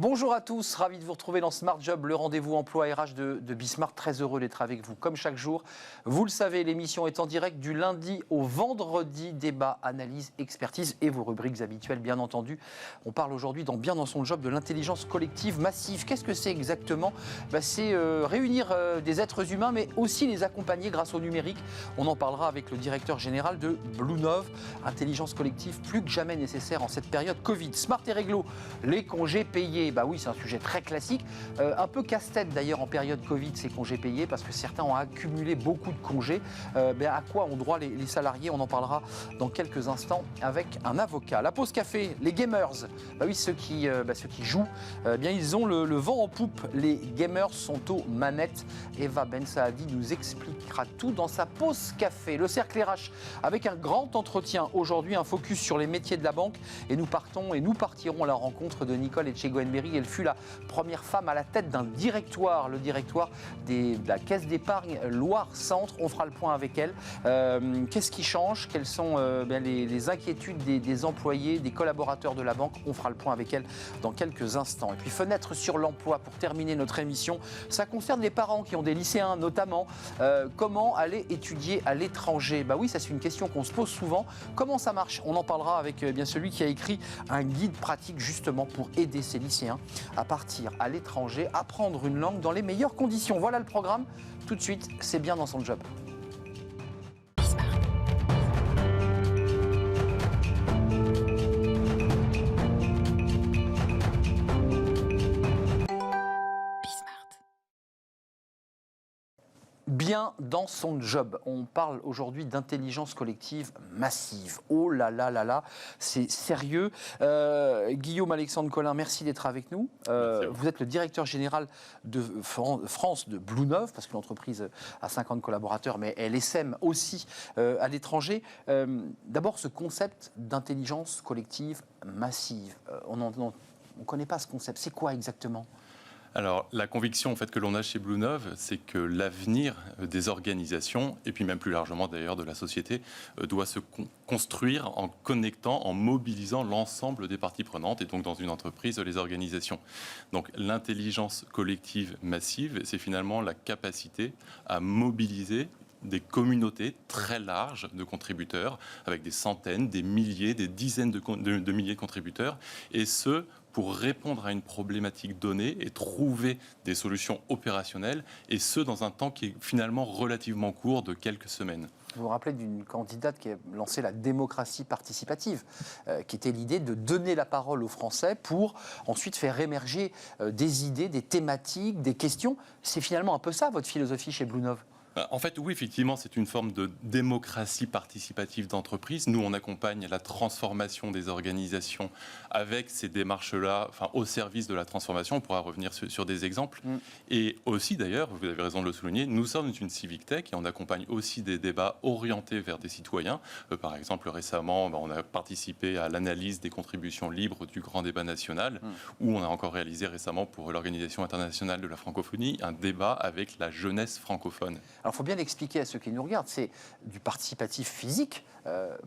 Bonjour à tous, ravi de vous retrouver dans Smart Job, le rendez-vous emploi RH de Bismart. Très heureux d'être avec vous comme chaque jour. Vous le savez, l'émission est en direct du lundi au vendredi. Débat, analyse, expertise et vos rubriques habituelles, bien entendu. On parle aujourd'hui Bien dans son job de l'intelligence collective massive. Qu'est-ce que c'est exactement ? C'est réunir des êtres humains, mais aussi les accompagner grâce au numérique. On en parlera avec le directeur général de Bluenove. Intelligence collective plus que jamais nécessaire en cette période Covid. Smart et réglo, les congés payés. Oui, c'est un sujet très classique, un peu casse-tête d'ailleurs en période Covid, ces congés payés, parce que certains ont accumulé beaucoup de congés. À quoi ont droit les salariés ? On en parlera dans quelques instants avec un avocat. La pause café, les gamers, ceux qui jouent, ils ont le vent en poupe. Les gamers sont aux manettes. Eva Ben Saadi nous expliquera tout dans sa pause café. Le cercle RH avec un grand entretien aujourd'hui, un focus sur les métiers de la banque, et nous partirons à la rencontre de Nicole Etchegoyen-Berry. Elle fut la première femme à la tête d'un directoire, le directoire de la Caisse d'épargne Loire-Centre. On fera le point avec elle. Qu'est-ce qui change ? Quelles sont les inquiétudes des employés, des collaborateurs de la banque ? On fera le point avec elle dans quelques instants. Et puis fenêtre sur l'emploi pour terminer notre émission. Ça concerne les parents qui ont des lycéens notamment. Comment aller étudier à l'étranger ? Ça c'est une question qu'on se pose souvent. Comment ça marche ? On en parlera avec celui qui a écrit un guide pratique justement pour aider ces lycéens à partir à l'étranger, apprendre une langue dans les meilleures conditions. Voilà le programme. Tout de suite, c'est bien dans son job. Bien dans son job. On parle aujourd'hui d'intelligence collective massive. Oh là là là là, c'est sérieux. Guillaume Alexandre Collin, merci d'être avec nous. Vous êtes le directeur général de France de Bluenove, parce que l'entreprise a 50 collaborateurs, mais elle essaime aussi à l'étranger. D'abord, ce concept d'intelligence collective massive. On ne connaît pas ce concept. C'est quoi exactement ? Alors, la conviction en fait, que l'on a chez Bluenove, c'est que l'avenir des organisations, et puis même plus largement d'ailleurs de la société, doit se construire en connectant, en mobilisant l'ensemble des parties prenantes, et donc dans une entreprise, les organisations. Donc l'intelligence collective massive, c'est finalement la capacité à mobiliser des communautés très larges de contributeurs, avec des centaines, des milliers, des dizaines de milliers de contributeurs, et ce, pour répondre à une problématique donnée et trouver des solutions opérationnelles, et ce, dans un temps qui est finalement relativement court, de quelques semaines. Vous vous rappelez d'une candidate qui a lancé la démocratie participative, qui était l'idée de donner la parole aux Français pour ensuite faire émerger des idées, des thématiques, des questions. C'est finalement un peu ça, votre philosophie chez Bluenove ? En fait, oui, effectivement, c'est une forme de démocratie participative d'entreprise. Nous, on accompagne la transformation des organisations avec ces démarches-là, au service de la transformation. On pourra revenir sur des exemples. Et aussi, d'ailleurs, vous avez raison de le souligner, nous sommes une civic tech et on accompagne aussi des débats orientés vers des citoyens. Par exemple, récemment, on a participé à l'analyse des contributions libres du Grand Débat National, où on a encore réalisé récemment pour l'Organisation internationale de la francophonie un débat avec la jeunesse francophone. Alors, il faut bien l'expliquer à ceux qui nous regardent, c'est du participatif physique,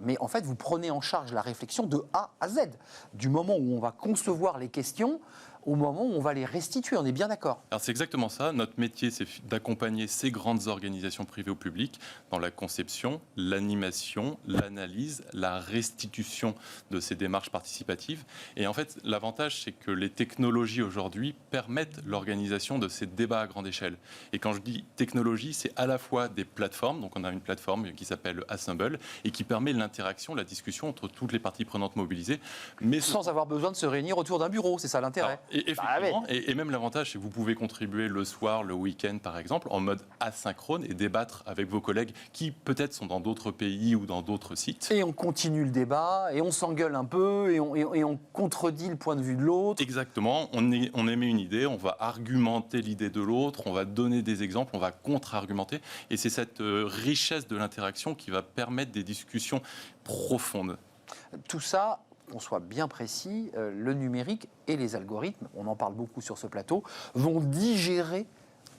mais en fait, vous prenez en charge la réflexion de A à Z, du moment où on va concevoir les questions au moment où on va les restituer, on est bien d'accord ? Alors c'est exactement ça, notre métier c'est d'accompagner ces grandes organisations privées ou publiques dans la conception, l'animation, l'analyse, la restitution de ces démarches participatives. Et en fait, l'avantage c'est que les technologies aujourd'hui permettent l'organisation de ces débats à grande échelle. Et quand je dis technologie, c'est à la fois des plateformes, donc on a une plateforme qui s'appelle Assemble et qui permet l'interaction, la discussion entre toutes les parties prenantes mobilisées. Mais sans avoir besoin de se réunir autour d'un bureau, c'est ça l'intérêt ? Et effectivement, et même l'avantage, c'est que vous pouvez contribuer le soir, le week-end par exemple, en mode asynchrone et débattre avec vos collègues qui peut-être sont dans d'autres pays ou dans d'autres sites. Et on continue le débat, et on s'engueule un peu, et on contredit le point de vue de l'autre. Exactement, on émet une idée, on va argumenter l'idée de l'autre, on va donner des exemples, on va contre-argumenter, et c'est cette richesse de l'interaction qui va permettre des discussions profondes. Tout ça, qu'on soit bien précis, le numérique et les algorithmes, on en parle beaucoup sur ce plateau, vont digérer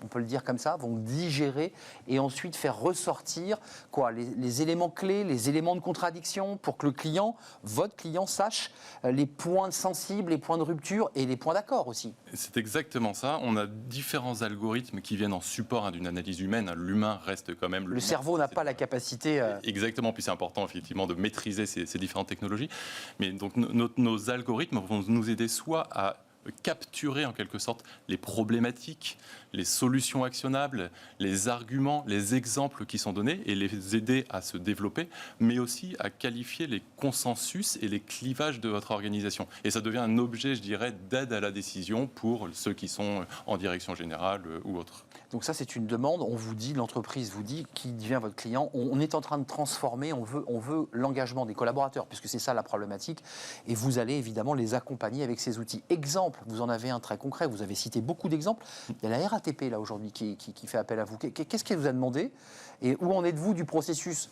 on peut le dire comme ça, vont digérer et ensuite faire ressortir quoi, les éléments clés, les éléments de contradiction pour que le client, votre client, sache les points sensibles, les points de rupture et les points d'accord aussi. C'est exactement ça. On a différents algorithmes qui viennent en support d'une analyse humaine. L'humain reste quand même... Le cerveau n'a pas la capacité... Exactement, puis c'est important effectivement de maîtriser ces différentes technologies. Mais donc nos algorithmes vont nous aider soit à capturer en quelque sorte les problématiques, les solutions actionnables, les arguments, les exemples qui sont donnés et les aider à se développer, mais aussi à qualifier les consensus et les clivages de votre organisation. Et ça devient un objet, je dirais, d'aide à la décision pour ceux qui sont en direction générale ou autres. Donc ça, c'est une demande. On vous dit, l'entreprise vous dit, qui devient votre client. On est en train de transformer, on veut l'engagement des collaborateurs, puisque c'est ça la problématique. Et vous allez évidemment les accompagner avec ces outils. Exemple, vous en avez un très concret, vous avez cité beaucoup d'exemples. Il y a la RATP, là, aujourd'hui, qui fait appel à vous. Qu'est-ce qu'elle vous a demandé et où en êtes-vous du processus?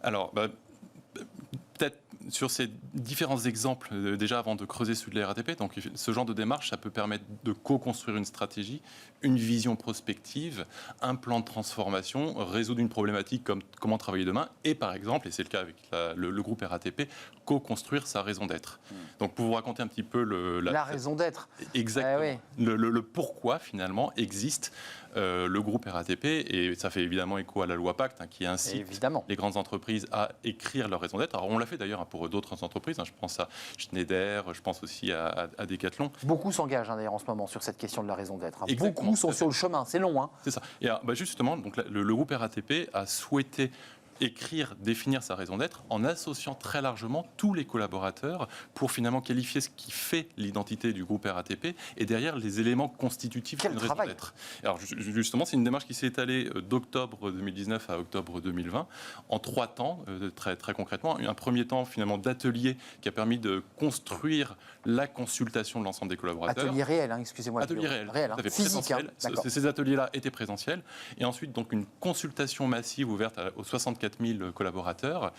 Alors, peut-être sur ces différents exemples, déjà avant de creuser celui de la RATP, donc ce genre de démarche, ça peut permettre de co-construire une stratégie, une vision prospective, un plan de transformation, résoudre une problématique comme comment travailler demain, et par exemple, et c'est le cas avec le groupe RATP, co-construire sa raison d'être. Donc pour vous raconter un petit peu la raison d'être. Exactement. Le pourquoi finalement existe le groupe RATP, et ça fait évidemment écho à la loi Pacte qui incite les grandes entreprises à écrire leur raison d'être. Alors on l'a fait d'ailleurs pour d'autres entreprises, je pense à Schneider, je pense aussi à Decathlon. Beaucoup s'engagent d'ailleurs en ce moment sur cette question de la raison d'être. Beaucoup sont sur le chemin, c'est long. C'est ça. Et justement, donc, le groupe RATP a souhaité définir sa raison d'être en associant très largement tous les collaborateurs pour finalement qualifier ce qui fait l'identité du groupe RATP et derrière les éléments constitutifs d'une raison d'être. Alors justement, c'est une démarche qui s'est étalée d'octobre 2019 à octobre 2020 en 3 temps, très, très concrètement. Un premier temps finalement d'atelier qui a permis de construire la consultation de l'ensemble des collaborateurs. Atelier réel, excusez-moi. Atelier réel, physique. Ces ateliers-là étaient présentiels. Et ensuite, donc, une consultation massive ouverte aux 64 000 collaborateurs.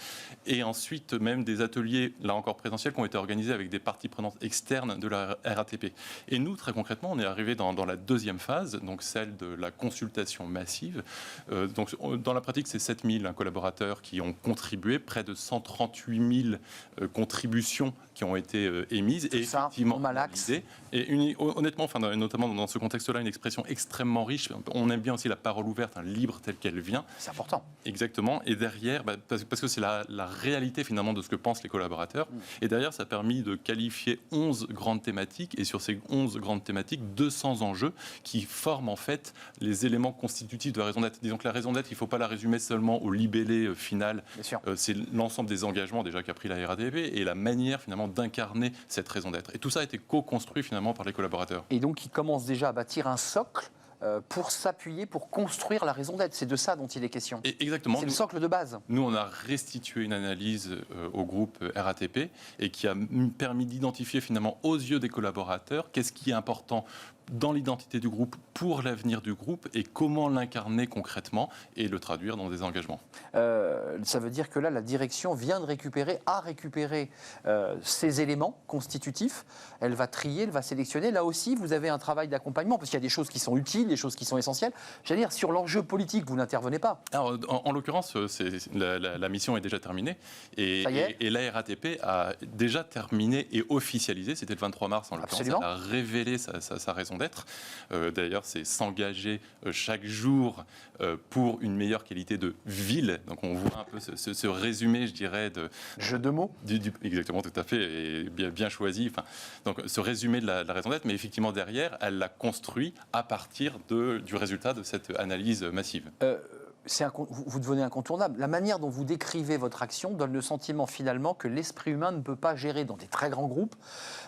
Et ensuite, même des ateliers, là encore présentiels, qui ont été organisés avec des parties prenantes externes de la RATP. Et nous, très concrètement, on est arrivé dans la deuxième phase, donc celle de la consultation massive. Donc, dans la pratique, c'est 7 000 collaborateurs qui ont contribué, près de 138 000 contributions qui ont été émises et effectivement analysées. Et honnêtement, notamment dans ce contexte-là, une expression extrêmement riche. On aime bien aussi la parole ouverte, libre telle qu'elle vient. C'est important. Exactement. Et derrière, parce que c'est la réalité finalement de ce que pensent les collaborateurs. Et derrière, ça a permis de qualifier 11 grandes thématiques. Et sur ces 11 grandes thématiques, 200 enjeux qui forment en fait les éléments constitutifs de la raison d'être. Disons que la raison d'être, il ne faut pas la résumer seulement au libellé final. C'est l'ensemble des engagements déjà qu'a pris la RATP et la manière finalement d'incarner cette raison d'être. Et tout ça a été co-construit finalement par les collaborateurs. Et donc, ils commencent déjà à bâtir un socle pour s'appuyer, pour construire la raison d'être. C'est de ça dont il est question. Et exactement. C'est le socle de base. Nous, on a restitué une analyse au groupe RATP et qui a permis d'identifier finalement aux yeux des collaborateurs qu'est-ce qui est important dans l'identité du groupe pour l'avenir du groupe et comment l'incarner concrètement et le traduire dans des engagements. Ça veut dire que là, la direction a récupéré ces éléments constitutifs. Elle va trier, elle va sélectionner. Là aussi, vous avez un travail d'accompagnement parce qu'il y a des choses qui sont utiles, des choses qui sont essentielles. J'allais dire, sur l'enjeu politique, vous n'intervenez pas. Alors, en l'occurrence, la mission est déjà terminée et la RATP a déjà terminé et officialisé. C'était le 23 mars en l'occurrence. Elle a révélé sa raison d'être. D'ailleurs, c'est s'engager chaque jour pour une meilleure qualité de ville. Donc on voit un peu ce résumé, je dirais, jeu de mots. Exactement, tout à fait, et bien choisi. Donc ce résumé de la raison d'être, mais effectivement derrière, elle l'a construit à partir du résultat de cette analyse massive. Vous devenez incontournable. La manière dont vous décrivez votre action donne le sentiment finalement que l'esprit humain ne peut pas gérer dans des très grands groupes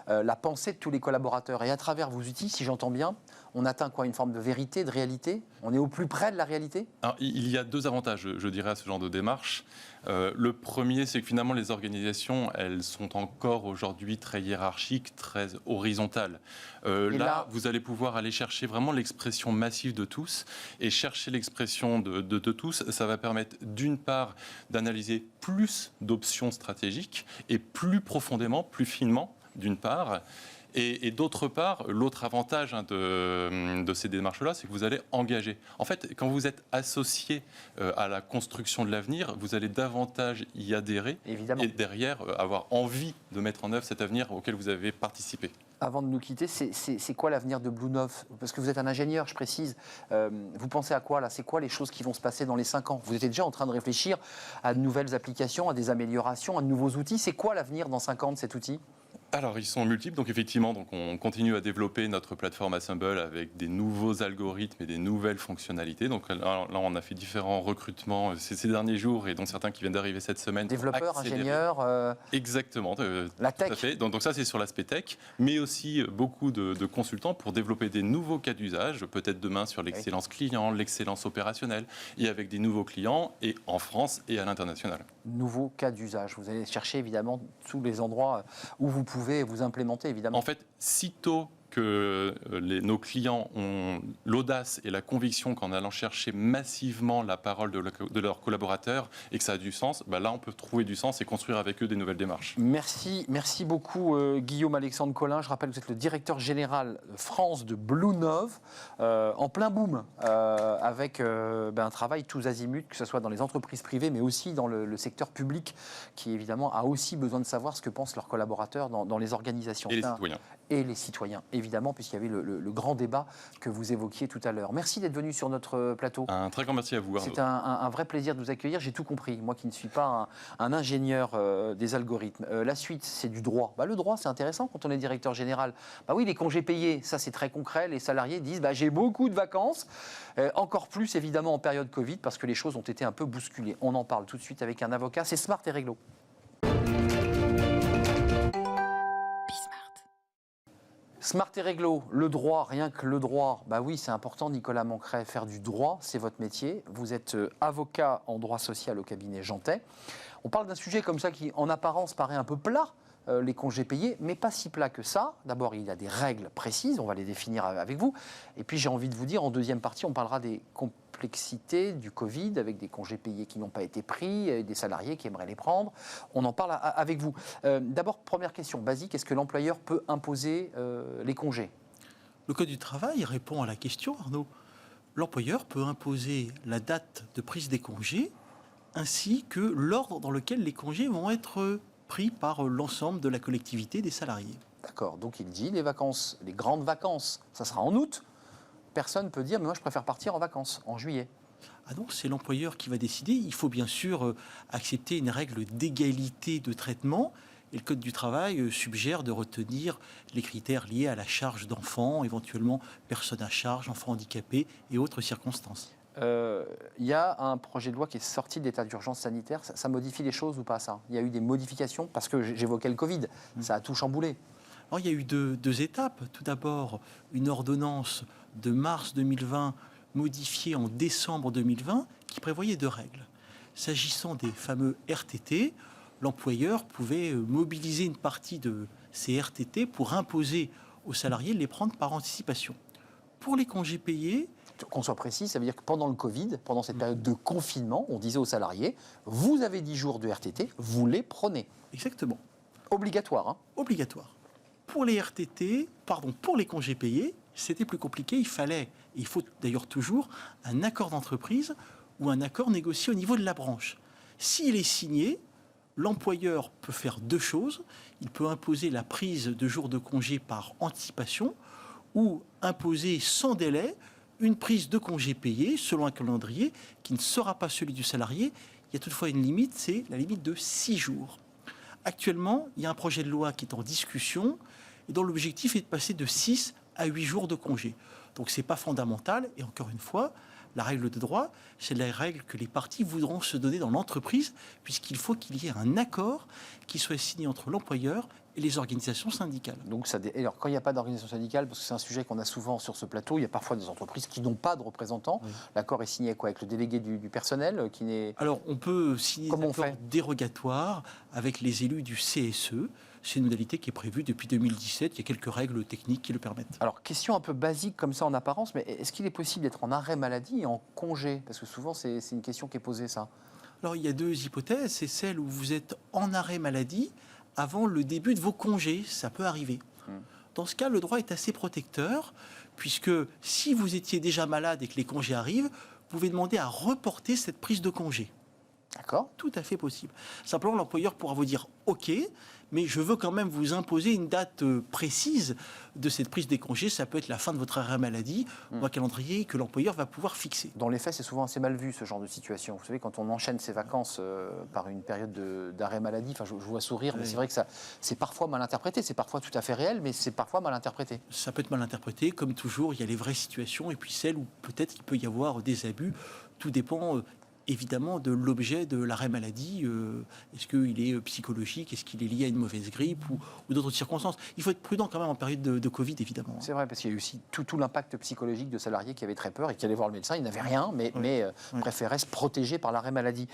la pensée de tous les collaborateurs. Et à travers vos outils, si j'entends bien, on atteint quoi? Une forme de vérité, de réalité? On est au plus près de la réalité? Alors, il y a 2 avantages, je dirais, à ce genre de démarche. Le premier, c'est que finalement, les organisations, elles sont encore aujourd'hui très hiérarchiques, très horizontales. Là, vous allez pouvoir aller chercher vraiment l'expression massive de tous. Et chercher l'expression de tous, ça va permettre, d'une part, d'analyser plus d'options stratégiques et plus profondément, plus finement, d'une part. Et d'autre part, l'autre avantage de ces démarches-là, c'est que vous allez engager. En fait, quand vous êtes associé à la construction de l'avenir, vous allez davantage y adhérer Évidemment. et derrière avoir envie de mettre en œuvre cet avenir auquel vous avez participé. Avant de nous quitter, c'est quoi l'avenir de BlueNov? Parce que vous êtes un ingénieur, je précise. Vous pensez à quoi là? C'est quoi les choses qui vont se passer dans les 5 ans? Vous êtes déjà en train de réfléchir à de nouvelles applications, à des améliorations, à de nouveaux outils. C'est quoi l'avenir dans 5 ans de cet outil? Alors, ils sont multiples, donc effectivement, on continue à développer notre plateforme Assemble avec des nouveaux algorithmes et des nouvelles fonctionnalités. Donc là, on a fait différents recrutements ces derniers jours et dont certains qui viennent d'arriver cette semaine. Développeurs, ingénieurs. Exactement. La tech. Tout à fait. Donc ça, c'est sur l'aspect tech, mais aussi beaucoup de consultants pour développer des nouveaux cas d'usage, peut-être demain sur l'excellence client, l'excellence opérationnelle, et avec des nouveaux clients, et en France et à l'international. Nouveaux cas d'usage. Vous allez chercher évidemment tous les endroits où vous pouvez vous implémenter, évidemment. En fait, sitôt que nos clients ont l'audace et la conviction qu'en allant chercher massivement la parole de leurs collaborateurs et que ça a du sens, là on peut trouver du sens et construire avec eux des nouvelles démarches. Merci beaucoup Guillaume Alexandre Collin. Je rappelle que vous êtes le directeur général France de BlueNov, en plein boom, avec un travail tous azimuts, que ce soit dans les entreprises privées, mais aussi dans le secteur public, qui évidemment a aussi besoin de savoir ce que pensent leurs collaborateurs dans les organisations. Et les citoyens. Et les citoyens, évidemment, puisqu'il y avait le grand débat que vous évoquiez tout à l'heure. Merci d'être venu sur notre plateau. Un très grand merci à vous, Arnaud. C'est un vrai plaisir de vous accueillir. J'ai tout compris, moi qui ne suis pas un ingénieur des algorithmes. La suite, c'est du droit. Le droit, c'est intéressant quand on est directeur général. Oui, les congés payés, ça c'est très concret. Les salariés disent j'ai beaucoup de vacances. Encore plus, évidemment, en période Covid, parce que les choses ont été un peu bousculées. On en parle tout de suite avec un avocat. C'est Smart et Réglo. Smart et Réglo, le droit, rien que le droit. Oui, c'est important, Nicolas Mancret, faire du droit, c'est votre métier. Vous êtes avocat en droit social au cabinet Jantet. On parle d'un sujet comme ça qui, en apparence, paraît un peu plat, les congés payés, mais pas si plat que ça. D'abord, il y a des règles précises, on va les définir avec vous. Et puis, j'ai envie de vous dire, en deuxième partie, on parlera des complexités du Covid, avec des congés payés qui n'ont pas été pris, des salariés qui aimeraient les prendre. On en parle avec vous. D'abord, première question basique, est-ce que l'employeur peut imposer les congés? Le Code du travail répond à la question, Arnaud. L'employeur peut imposer la date de prise des congés ainsi que l'ordre dans lequel les congés vont être pris par l'ensemble de la collectivité des salariés. D'accord, donc il dit les vacances, les grandes vacances, ça sera en août. Personne ne peut dire, mais moi je préfère partir en vacances, en juillet. Ah non, c'est l'employeur qui va décider. Il faut bien sûr accepter une règle d'égalité de traitement. Et le Code du travail suggère de retenir les critères liés à la charge d'enfants, éventuellement personnes à charge, enfants handicapés et autres circonstances. Il y a un projet de loi qui est sorti de l'état d'urgence sanitaire. Ça modifie les choses ou pas, ça? Il y a eu des modifications? Parce que j'évoquais le Covid, ça a tout chamboulé. Alors, il y a eu deux étapes. Tout d'abord, une ordonnance de mars 2020 modifiée en décembre 2020 qui prévoyait 2 règles. S'agissant des fameux RTT, l'employeur pouvait mobiliser une partie de ces RTT pour imposer aux salariés de les prendre par anticipation. Pour les congés payés... Qu'on soit précis, ça veut dire que pendant le Covid, pendant cette période de confinement, on disait aux salariés, vous avez 10 jours de RTT, vous les prenez. Exactement. Obligatoire, hein? Obligatoire. Pour les pour les congés payés, c'était plus compliqué. Il faut d'ailleurs toujours un accord d'entreprise ou un accord négocié au niveau de la branche. S'il est signé, l'employeur peut faire 2 choses. Il peut imposer la prise de jours de congé par anticipation ou imposer sans délai une prise de congé payé selon un calendrier qui ne sera pas celui du salarié. Il y a toutefois une limite, c'est la limite de 6 jours. Actuellement, il y a un projet de loi qui est en discussion et dont l'objectif est de passer de 6 à 8 jours de congé. Donc ce n'est pas fondamental. Et encore une fois, la règle de droit, c'est la règle que les parties voudront se donner dans l'entreprise, puisqu'il faut qu'il y ait un accord qui soit signé entre l'employeur et les organisations syndicales. Donc alors, quand il n'y a pas d'organisation syndicale, parce que c'est un sujet qu'on a souvent sur ce plateau, il y a parfois des entreprises qui n'ont pas de représentants. Oui. L'accord est signé avec le délégué du personnel qui n'est... Alors, on peut signer un accord dérogatoire avec les élus du CSE. C'est une modalité qui est prévue depuis 2017. Il y a quelques règles techniques qui le permettent. Alors, question un peu basique comme ça en apparence, mais est-ce qu'il est possible d'être en arrêt maladie et en congé? Parce que souvent, c'est une question qui est posée, ça. Alors, il y a 2 hypothèses. C'est celle où vous êtes en arrêt maladie avant le début de vos congés. Ça peut arriver. Dans ce cas, le droit est assez protecteur, puisque si vous étiez déjà malade et que les congés arrivent, vous pouvez demander à reporter cette prise de congé. D'accord. Tout à fait possible. Simplement, l'employeur pourra vous dire « OK », mais je veux quand même vous imposer une date précise de cette prise des congés. Ça peut être la fin de votre arrêt maladie ou un calendrier que l'employeur va pouvoir fixer. Dans les faits, c'est souvent assez mal vu, ce genre de situation. Vous savez, quand on enchaîne ses vacances par une période d'arrêt maladie, enfin, je vois sourire, mais c'est vrai que c'est parfois mal interprété. C'est parfois tout à fait réel, mais c'est parfois mal interprété. Ça peut être mal interprété. Comme toujours, il y a les vraies situations et puis celles où peut-être il peut y avoir des abus. Tout dépend évidemment de l'objet de l'arrêt maladie. Est-ce qu'il est psychologique? Est-ce qu'il est lié à une mauvaise grippe ou d'autres circonstances? Il faut être prudent quand même en période de Covid, évidemment. C'est vrai, parce qu'il y a eu aussi tout l'impact psychologique de salariés qui avaient très peur et qui allaient voir le médecin. Ils n'avaient rien, mais préféraient se protéger par l'arrêt maladie.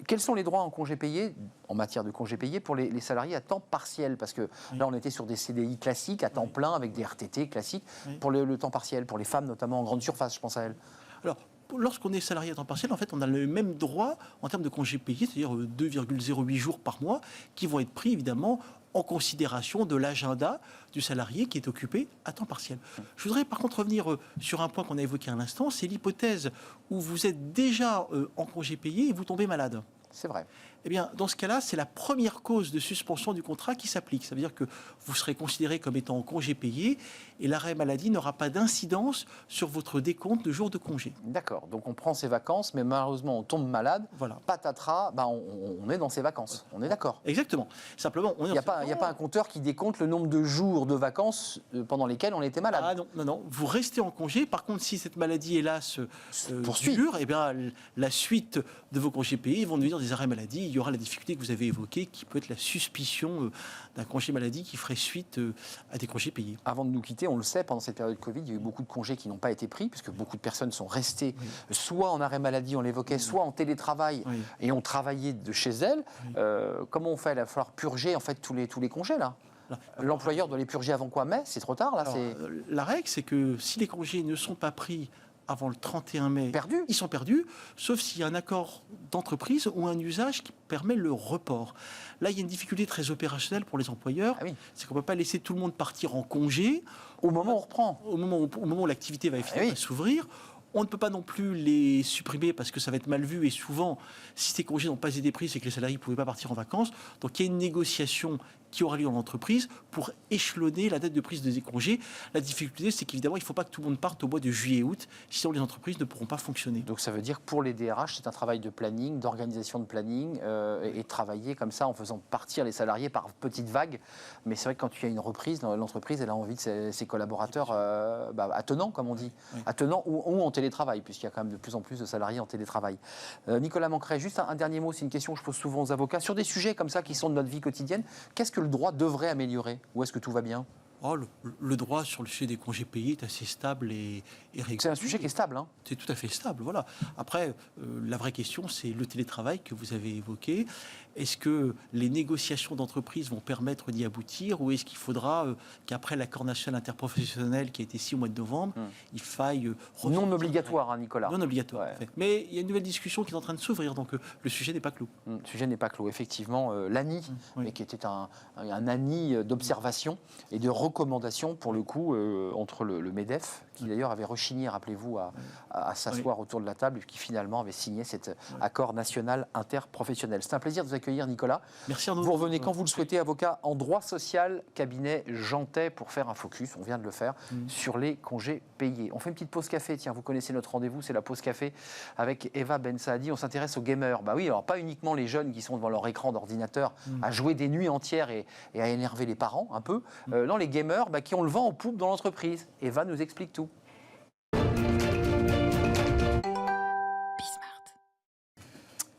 Quels sont les droits en congé payé, en matière de congé payé, pour les salariés à temps partiel? Parce que là, on était sur des CDI classiques, à temps plein, avec des RTT classiques. Pour le temps partiel, pour les femmes notamment en grande surface, je pense à elles. Alors, lorsqu'on est salarié à temps partiel, en fait, on a le même droit en termes de congés payés, c'est-à-dire 2,08 jours par mois, qui vont être pris évidemment en considération de l'agenda du salarié qui est occupé à temps partiel. Je voudrais par contre revenir sur un point qu'on a évoqué à l'instant, c'est l'hypothèse où vous êtes déjà en congé payé et vous tombez malade. C'est vrai. Eh bien, dans ce cas-là, c'est la première cause de suspension du contrat qui s'applique. Ça veut dire que vous serez considéré comme étant en congé payé et l'arrêt maladie n'aura pas d'incidence sur votre décompte de jours de congé. D'accord. Donc on prend ses vacances, mais malheureusement on tombe malade. Voilà. Patatras, on est dans ses vacances. On est d'accord. Exactement. Simplement, il n'y a pas un compteur qui décompte le nombre de jours de vacances pendant lesquels on était malade. Ah non. Vous restez en congé. Par contre, si cette maladie, hélas, dure, eh bien, la suite de vos congés payés vont devenir des arrêts maladie. Il y aura la difficulté que vous avez évoquée, qui peut être la suspicion d'un congé maladie qui ferait suite à des congés payés. Avant de nous quitter, on le sait, pendant cette période Covid, il y a eu beaucoup de congés qui n'ont pas été pris, puisque beaucoup de personnes sont restées soit en arrêt maladie, on l'évoquait, soit en télétravail, et ont travaillé de chez elles. Comment on fait? Il va falloir purger en fait tous les congés là. L'employeur doit les purger avant quoi? Mais c'est trop tard là. La règle, c'est que si les congés ne sont pas pris avant le 31 mai, ils sont perdus, sauf s'il y a un accord d'entreprise ou un usage qui permet le report. Là, il y a une difficulté très opérationnelle pour les employeurs, c'est qu'on ne peut pas laisser tout le monde partir en congé. Au moment où on reprend. Au moment où l'activité va s'ouvrir. On ne peut pas non plus les supprimer parce que ça va être mal vu et souvent, si ces congés n'ont pas été pris, c'est que les salariés ne pouvaient pas partir en vacances. Donc il y a une négociation qui aura lieu dans l'entreprise pour échelonner la date de prise de congés. La difficulté, c'est qu'évidemment, il ne faut pas que tout le monde parte au mois de juillet-août, sinon les entreprises ne pourront pas fonctionner. Donc ça veut dire que pour les DRH, c'est un travail de planning, d'organisation de planning, et travailler comme ça en faisant partir les salariés par petites vagues. Mais c'est vrai que quand il y a une reprise, l'entreprise, elle a envie de ses collaborateurs attenants, comme on dit, attenants ou en télétravail, puisqu'il y a quand même de plus en plus de salariés en télétravail. Nicolas Mancret, juste un dernier mot, c'est une question que je pose souvent aux avocats. Sur des sujets comme ça qui sont de notre vie quotidienne, qu'est-ce que le droit devrait améliorer? Ou est-ce que tout va bien? Le droit sur le sujet des congés payés est assez stable et régulier. C'est un sujet qui est stable, hein? C'est tout à fait stable, voilà. Après, la vraie question, c'est le télétravail que vous avez évoqué. Est-ce que les négociations d'entreprise vont permettre d'y aboutir ou est-ce qu'il faudra qu'après l'accord national interprofessionnel qui a été signé au mois de novembre, il faille... Non obligatoire, hein, Nicolas. Non obligatoire, en fait. Mais il y a une nouvelle discussion qui est en train de s'ouvrir, donc le sujet n'est pas clos. Le sujet n'est pas clos, effectivement. L'ANI, mais qui était un ANI d'observation et de recommandation, pour le coup, entre le MEDEF, qui d'ailleurs avait rechigné, rappelez-vous, à s'asseoir autour de la table, et qui finalement avait signé cet accord national interprofessionnel. C'est un plaisir de vous accueillir, Nicolas. Merci Arnaud. Vous revenez quand vous le souhaitez, avocat en droit social, cabinet Jantet, pour faire un focus, on vient de le faire, sur les congés payés. On fait une petite pause café, tiens, vous connaissez notre rendez-vous, c'est la pause café avec Eva Ben Saadi. On s'intéresse aux gamers. Bah oui, alors pas uniquement les jeunes qui sont devant leur écran d'ordinateur à jouer des nuits entières et à énerver les parents un peu. Non, les gamers qui ont le vent en poupe dans l'entreprise. Eva nous explique tout.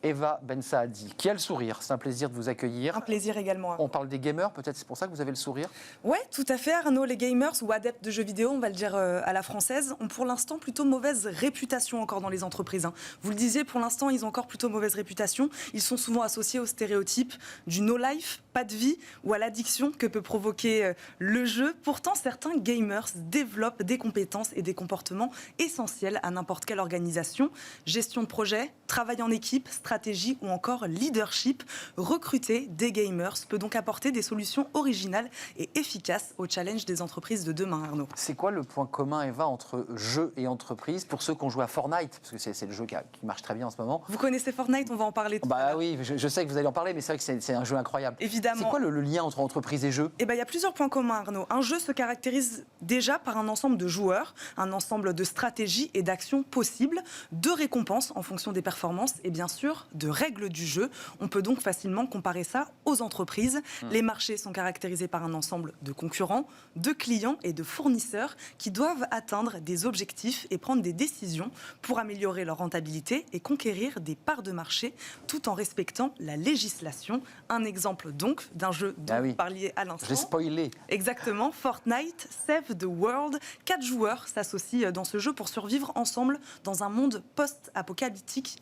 Eva Ben Saadi, qui a le sourire. C'est un plaisir de vous accueillir. Un plaisir également. On parle des gamers, peut-être c'est pour ça que vous avez le sourire? Ouais, tout à fait Arnaud. Les gamers ou adeptes de jeux vidéo, on va le dire à la française, ont pour l'instant plutôt mauvaise réputation encore dans les entreprises. Vous le disiez, pour l'instant, ils ont encore plutôt mauvaise réputation. Ils sont souvent associés au stéréotype du no-life, pas de vie, ou à l'addiction que peut provoquer le jeu. Pourtant, certains gamers développent des compétences et des comportements essentiels à n'importe quelle organisation. Gestion de projet, travail en équipe, stratégie stratégie ou encore leadership. Recruter des gamers peut donc apporter des solutions originales et efficaces aux challenges des entreprises de demain, Arnaud. C'est quoi le point commun, Eva, entre jeu et entreprise pour ceux qui ont joué à Fortnite? Parce que c'est le jeu qui marche très bien en ce moment. Vous connaissez Fortnite, on va en parler tout à l'heure. Oui, je sais que vous allez en parler, mais c'est vrai que c'est un jeu incroyable. Évidemment. C'est quoi le lien entre entreprise et jeu? Eh ben, il y a plusieurs points communs, Arnaud. Un jeu se caractérise déjà par un ensemble de joueurs, un ensemble de stratégies et d'actions possibles, de récompenses en fonction des performances et bien sûr de règles du jeu. On peut donc facilement comparer ça aux entreprises. Les marchés sont caractérisés par un ensemble de concurrents, de clients et de fournisseurs qui doivent atteindre des objectifs et prendre des décisions pour améliorer leur rentabilité et conquérir des parts de marché tout en respectant la législation. Un exemple donc d'un jeu dont vous parliez à l'instant. J'ai spoilé. Exactement, Fortnite, Save the World. 4 joueurs s'associent dans ce jeu pour survivre ensemble dans un monde post-apocalyptique,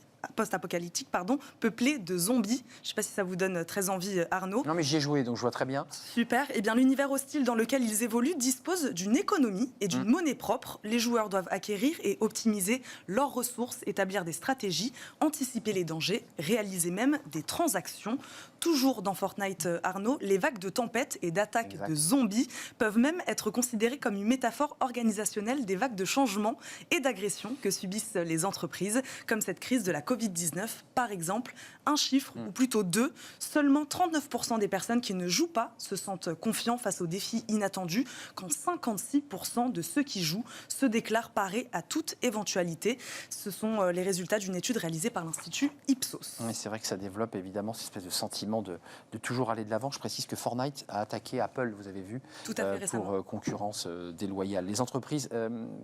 peuplé de zombies. Je ne sais pas si ça vous donne très envie, Arnaud. Non, mais j'y ai joué, donc je vois très bien. Super. Eh bien, l'univers hostile dans lequel ils évoluent dispose d'une économie et d'une monnaie propre. Les joueurs doivent acquérir et optimiser leurs ressources, établir des stratégies, anticiper les dangers, réaliser même des transactions. Toujours dans Fortnite, Arnaud, les vagues de tempêtes et d'attaques de zombies peuvent même être considérées comme une métaphore organisationnelle des vagues de changements et d'agressions que subissent les entreprises, comme cette crise de la Covid-19, par exemple. Un chiffre, ou plutôt 2, seulement 39% des personnes qui ne jouent pas se sentent confiants face aux défis inattendus, quand 56% de ceux qui jouent se déclarent parés à toute éventualité. Ce sont les résultats d'une étude réalisée par l'Institut Ipsos. Oui, c'est vrai que ça développe évidemment cette espèce de sentiment de toujours aller de l'avant. Je précise que Fortnite a attaqué Apple, vous avez vu, tout à fait récemment, pour concurrence déloyale. Les entreprises,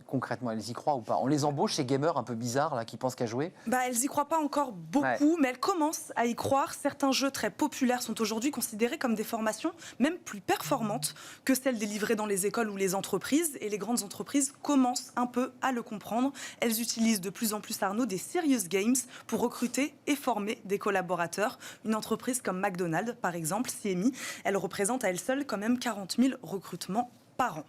concrètement, elles y croient ou pas? On les embauche, ces gamers un peu bizarres là, qui pensent qu'à jouer? Elles y croient pas encore beaucoup, mais elles commencent à y croire. Certains jeux très populaires sont aujourd'hui considérés comme des formations même plus performantes que celles délivrées dans les écoles ou les entreprises. Et les grandes entreprises commencent un peu à le comprendre. Elles utilisent de plus en plus, Arnaud, des serious games pour recruter et former des collaborateurs. Une entreprise comme McDonald's, par exemple, CMI, elle représente à elle seule quand même 40 000 recrutements par an.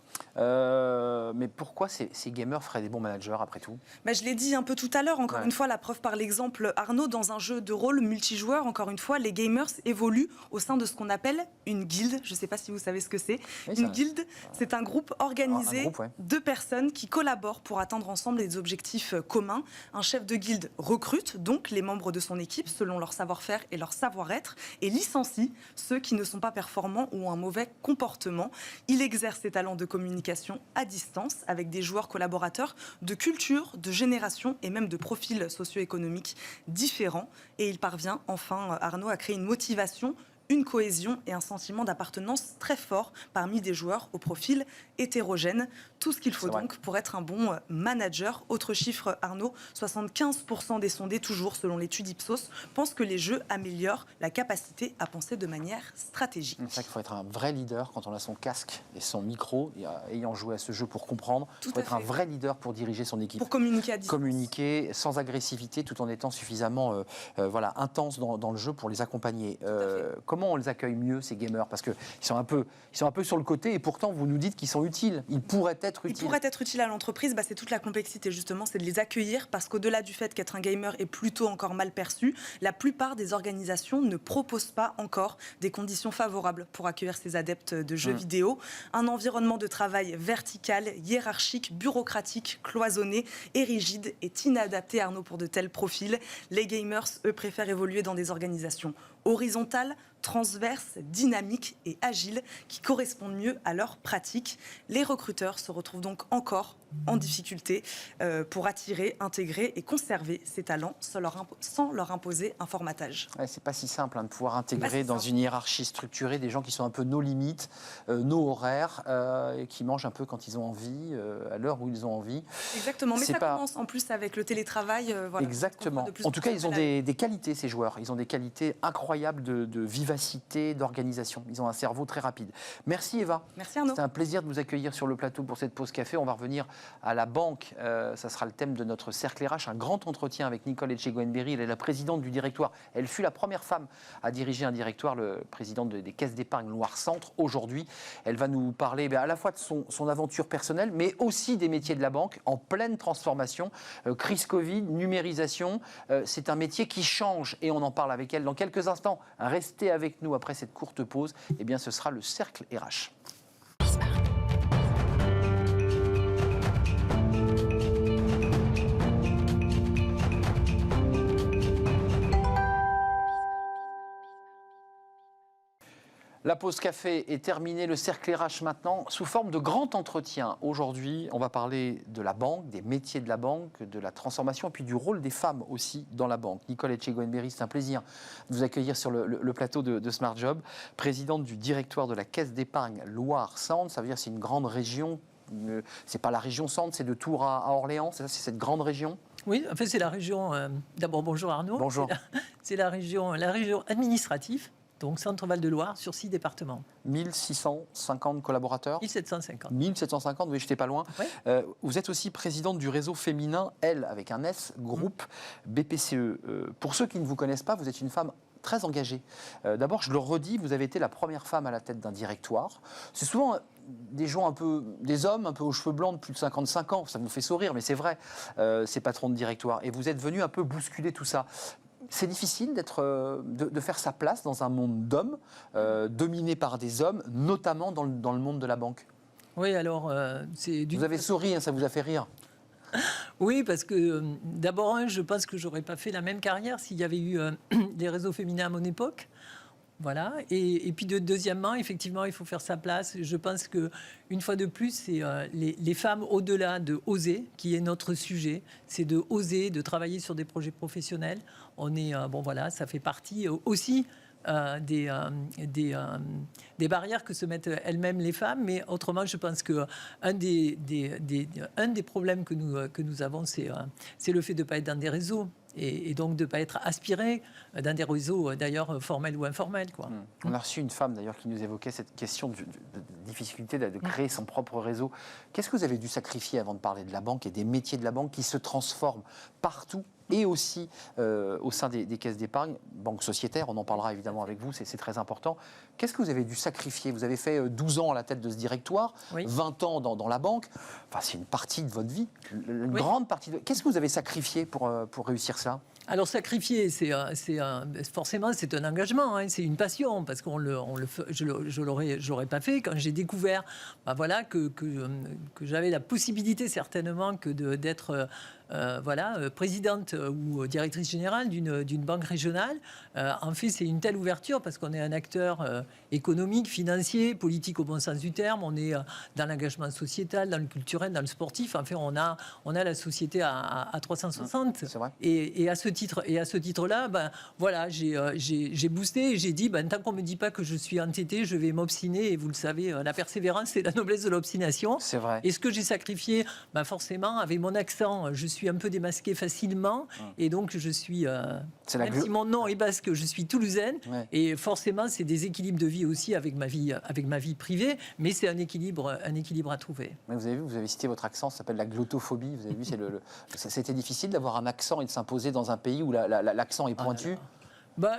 Mais pourquoi ces gamers feraient des bons managers après tout? Je l'ai dit un peu tout à l'heure, encore une fois, la preuve par l'exemple, Arnaud, dans un jeu de rôle multijoueur, encore une fois, les gamers évoluent au sein de ce qu'on appelle une guilde. Je ne sais pas si vous savez ce que c'est. Une guilde, c'est un groupe organisé de personnes qui collaborent pour atteindre ensemble des objectifs communs. Un chef de guilde recrute donc les membres de son équipe selon leur savoir-faire et leur savoir-être et licencie ceux qui ne sont pas performants ou ont un mauvais comportement. Il exerce ses talents de communication à distance avec des joueurs collaborateurs de culture, de génération et même de profils socio-économiques différents. Et il parvient enfin, Arnaud, à créer une motivation, une cohésion et un sentiment d'appartenance très fort parmi des joueurs au profil hétérogène. Tout ce qu'il faut donc pour être un bon manager. Autre chiffre, Arnaud, 75% des sondés, toujours selon l'étude Ipsos, pensent que les jeux améliorent la capacité à penser de manière stratégique. C'est ça qu'il faut être un vrai leader quand on a son casque et son micro, et, ayant joué à ce jeu pour comprendre. Il faut être un vrai leader pour diriger son équipe. Pour communiquer à distance. Communiquer sans agressivité tout en étant suffisamment intense dans le jeu pour les accompagner. Comment on les accueille mieux, ces gamers? Parce qu'ils sont un peu sur le côté et pourtant vous nous dites qu'ils sont utiles. Ils pourraient être utiles. Ils pourraient être utiles à l'entreprise. C'est toute la complexité justement, c'est de les accueillir parce qu'au-delà du fait qu'être un gamer est plutôt encore mal perçu, la plupart des organisations ne proposent pas encore des conditions favorables pour accueillir ces adeptes de jeux vidéo. Un environnement de travail vertical, hiérarchique, bureaucratique, cloisonné et rigide est inadapté, Arnaud, pour de tels profils. Les gamers, eux, préfèrent évoluer dans des organisations horizontales, transverses, dynamiques et agiles qui correspondent mieux à leurs pratiques. Les recruteurs se retrouvent donc encore en difficulté pour attirer, intégrer et conserver ces talents sans leur imposer un formatage. C'est pas si simple de pouvoir intégrer dans une hiérarchie structurée des gens qui sont un peu nos limites, nos horaires, et qui mangent un peu quand ils ont envie, à l'heure où ils ont envie. Exactement, mais ça commence en plus avec le télétravail. Exactement. En tout cas, ils ont des qualités, ces joueurs. Ils ont des qualités incroyables de vivacité, d'organisation. Ils ont un cerveau très rapide. Merci Eva. Merci Arnaud. C'était un plaisir de vous accueillir sur le plateau pour cette pause café. On va revenir à la banque. Ça sera le thème de notre cercle RH, un grand entretien avec Nicole Etchegoyenberry. Elle est la présidente du directoire. Elle fut la première femme à diriger un directoire, le président des caisses d'épargne Loire-Centre. Aujourd'hui, elle va nous parler à la fois de son aventure personnelle, mais aussi des métiers de la banque en pleine transformation. Crise Covid, numérisation, c'est un métier qui change et on en parle avec elle dans quelques instants. Restez avec nous après cette courte pause. Eh bien, ce sera le cercle RH. La pause café est terminée, le cercle RH maintenant, sous forme de grand entretien. Aujourd'hui, on va parler de la banque, des métiers de la banque, de la transformation, et puis du rôle des femmes aussi dans la banque. Nicole Etchegoyenberry, c'est un plaisir de vous accueillir sur le plateau de Smart Job, présidente du directoire de la Caisse d'épargne Loire-Centre. Ça veut dire que c'est une grande région, c'est pas la région Centre, c'est de Tours à Orléans, c'est cette grande région? Oui, en fait, c'est la région... D'abord, bonjour Arnaud. Bonjour. C'est la région administrative. Donc, Centre-Val de Loire, sur 6 départements. 1650 collaborateurs 1750. 1750, oui, j'étais pas loin. Ouais. Vous êtes aussi présidente du réseau féminin, L, avec un S, groupe BPCE. Pour ceux qui ne vous connaissent pas, vous êtes une femme très engagée. D'abord, je le redis, vous avez été la première femme à la tête d'un directoire. C'est souvent des hommes un peu aux cheveux blancs de plus de 55 ans. Ça vous fait sourire, mais c'est vrai, ces patrons de directoire. Et vous êtes venus un peu bousculer tout ça. C'est difficile de faire sa place dans un monde d'hommes, dominé par des hommes, notamment dans le monde de la banque. Oui, alors, c'est du... Vous avez souri, hein, ça vous a fait rire. Oui, parce que d'abord, je pense que j'aurais pas fait la même carrière s'il y avait eu des réseaux féminins à mon époque. Voilà. Et puis deuxièmement, effectivement, il faut faire sa place. Je pense que une fois de plus, c'est les femmes, au-delà de oser, qui est notre sujet, c'est de oser, de travailler sur des projets professionnels. On est voilà, ça fait partie aussi des barrières que se mettent elles-mêmes les femmes. Mais autrement, je pense que un des problèmes que nous avons, c'est le fait de ne pas être dans des réseaux. Et donc de ne pas être aspiré dans des réseaux, d'ailleurs, formels ou informels. Quoi. On a reçu une femme, d'ailleurs, qui nous évoquait cette question de difficulté de créer son propre réseau. Qu'est-ce que vous avez dû sacrifier avant de parler de la banque et des métiers de la banque qui se transforment partout et aussi au sein des caisses d'épargne, banque sociétaire, on en parlera évidemment avec vous, c'est très important. Qu'est-ce que vous avez dû sacrifier? Vous avez fait 12 ans à la tête de ce directoire, oui. 20 ans dans la banque. Enfin, c'est une partie de votre vie, une grande partie. Qu'est-ce que vous avez sacrifié pour réussir ça? Alors sacrifier, forcément c'est un engagement, hein, c'est une passion parce je l'aurais pas fait quand j'ai découvert, voilà que j'avais la possibilité certainement que d'être présidente ou directrice générale d'une banque régionale. En fait, c'est une telle ouverture parce qu'on est un acteur économique, financier, politique au bon sens du terme. On est dans l'engagement sociétal, dans le culturel, dans le sportif. En fait, on a la société à 360. C'est vrai. Et à ce titre-là, voilà, j'ai boosté et j'ai dit, tant qu'on me dit pas que je suis entêté, je vais m'obstiner. Et vous le savez, la persévérance, c'est la noblesse de l'obstination. C'est vrai. Et ce que j'ai sacrifié, forcément, avec mon accent, je suis un peu démasquée facilement. Et donc, je suis, si mon nom est basque, je suis toulousaine. Ouais. Et forcément, c'est des équilibres de vie aussi avec ma vie privée. Mais c'est un équilibre à trouver. Mais vous avez vu, vous avez cité votre accent, ça s'appelle la glottophobie. Vous avez vu, c'était difficile d'avoir un accent et de s'imposer dans un pays où l'accent est pointu.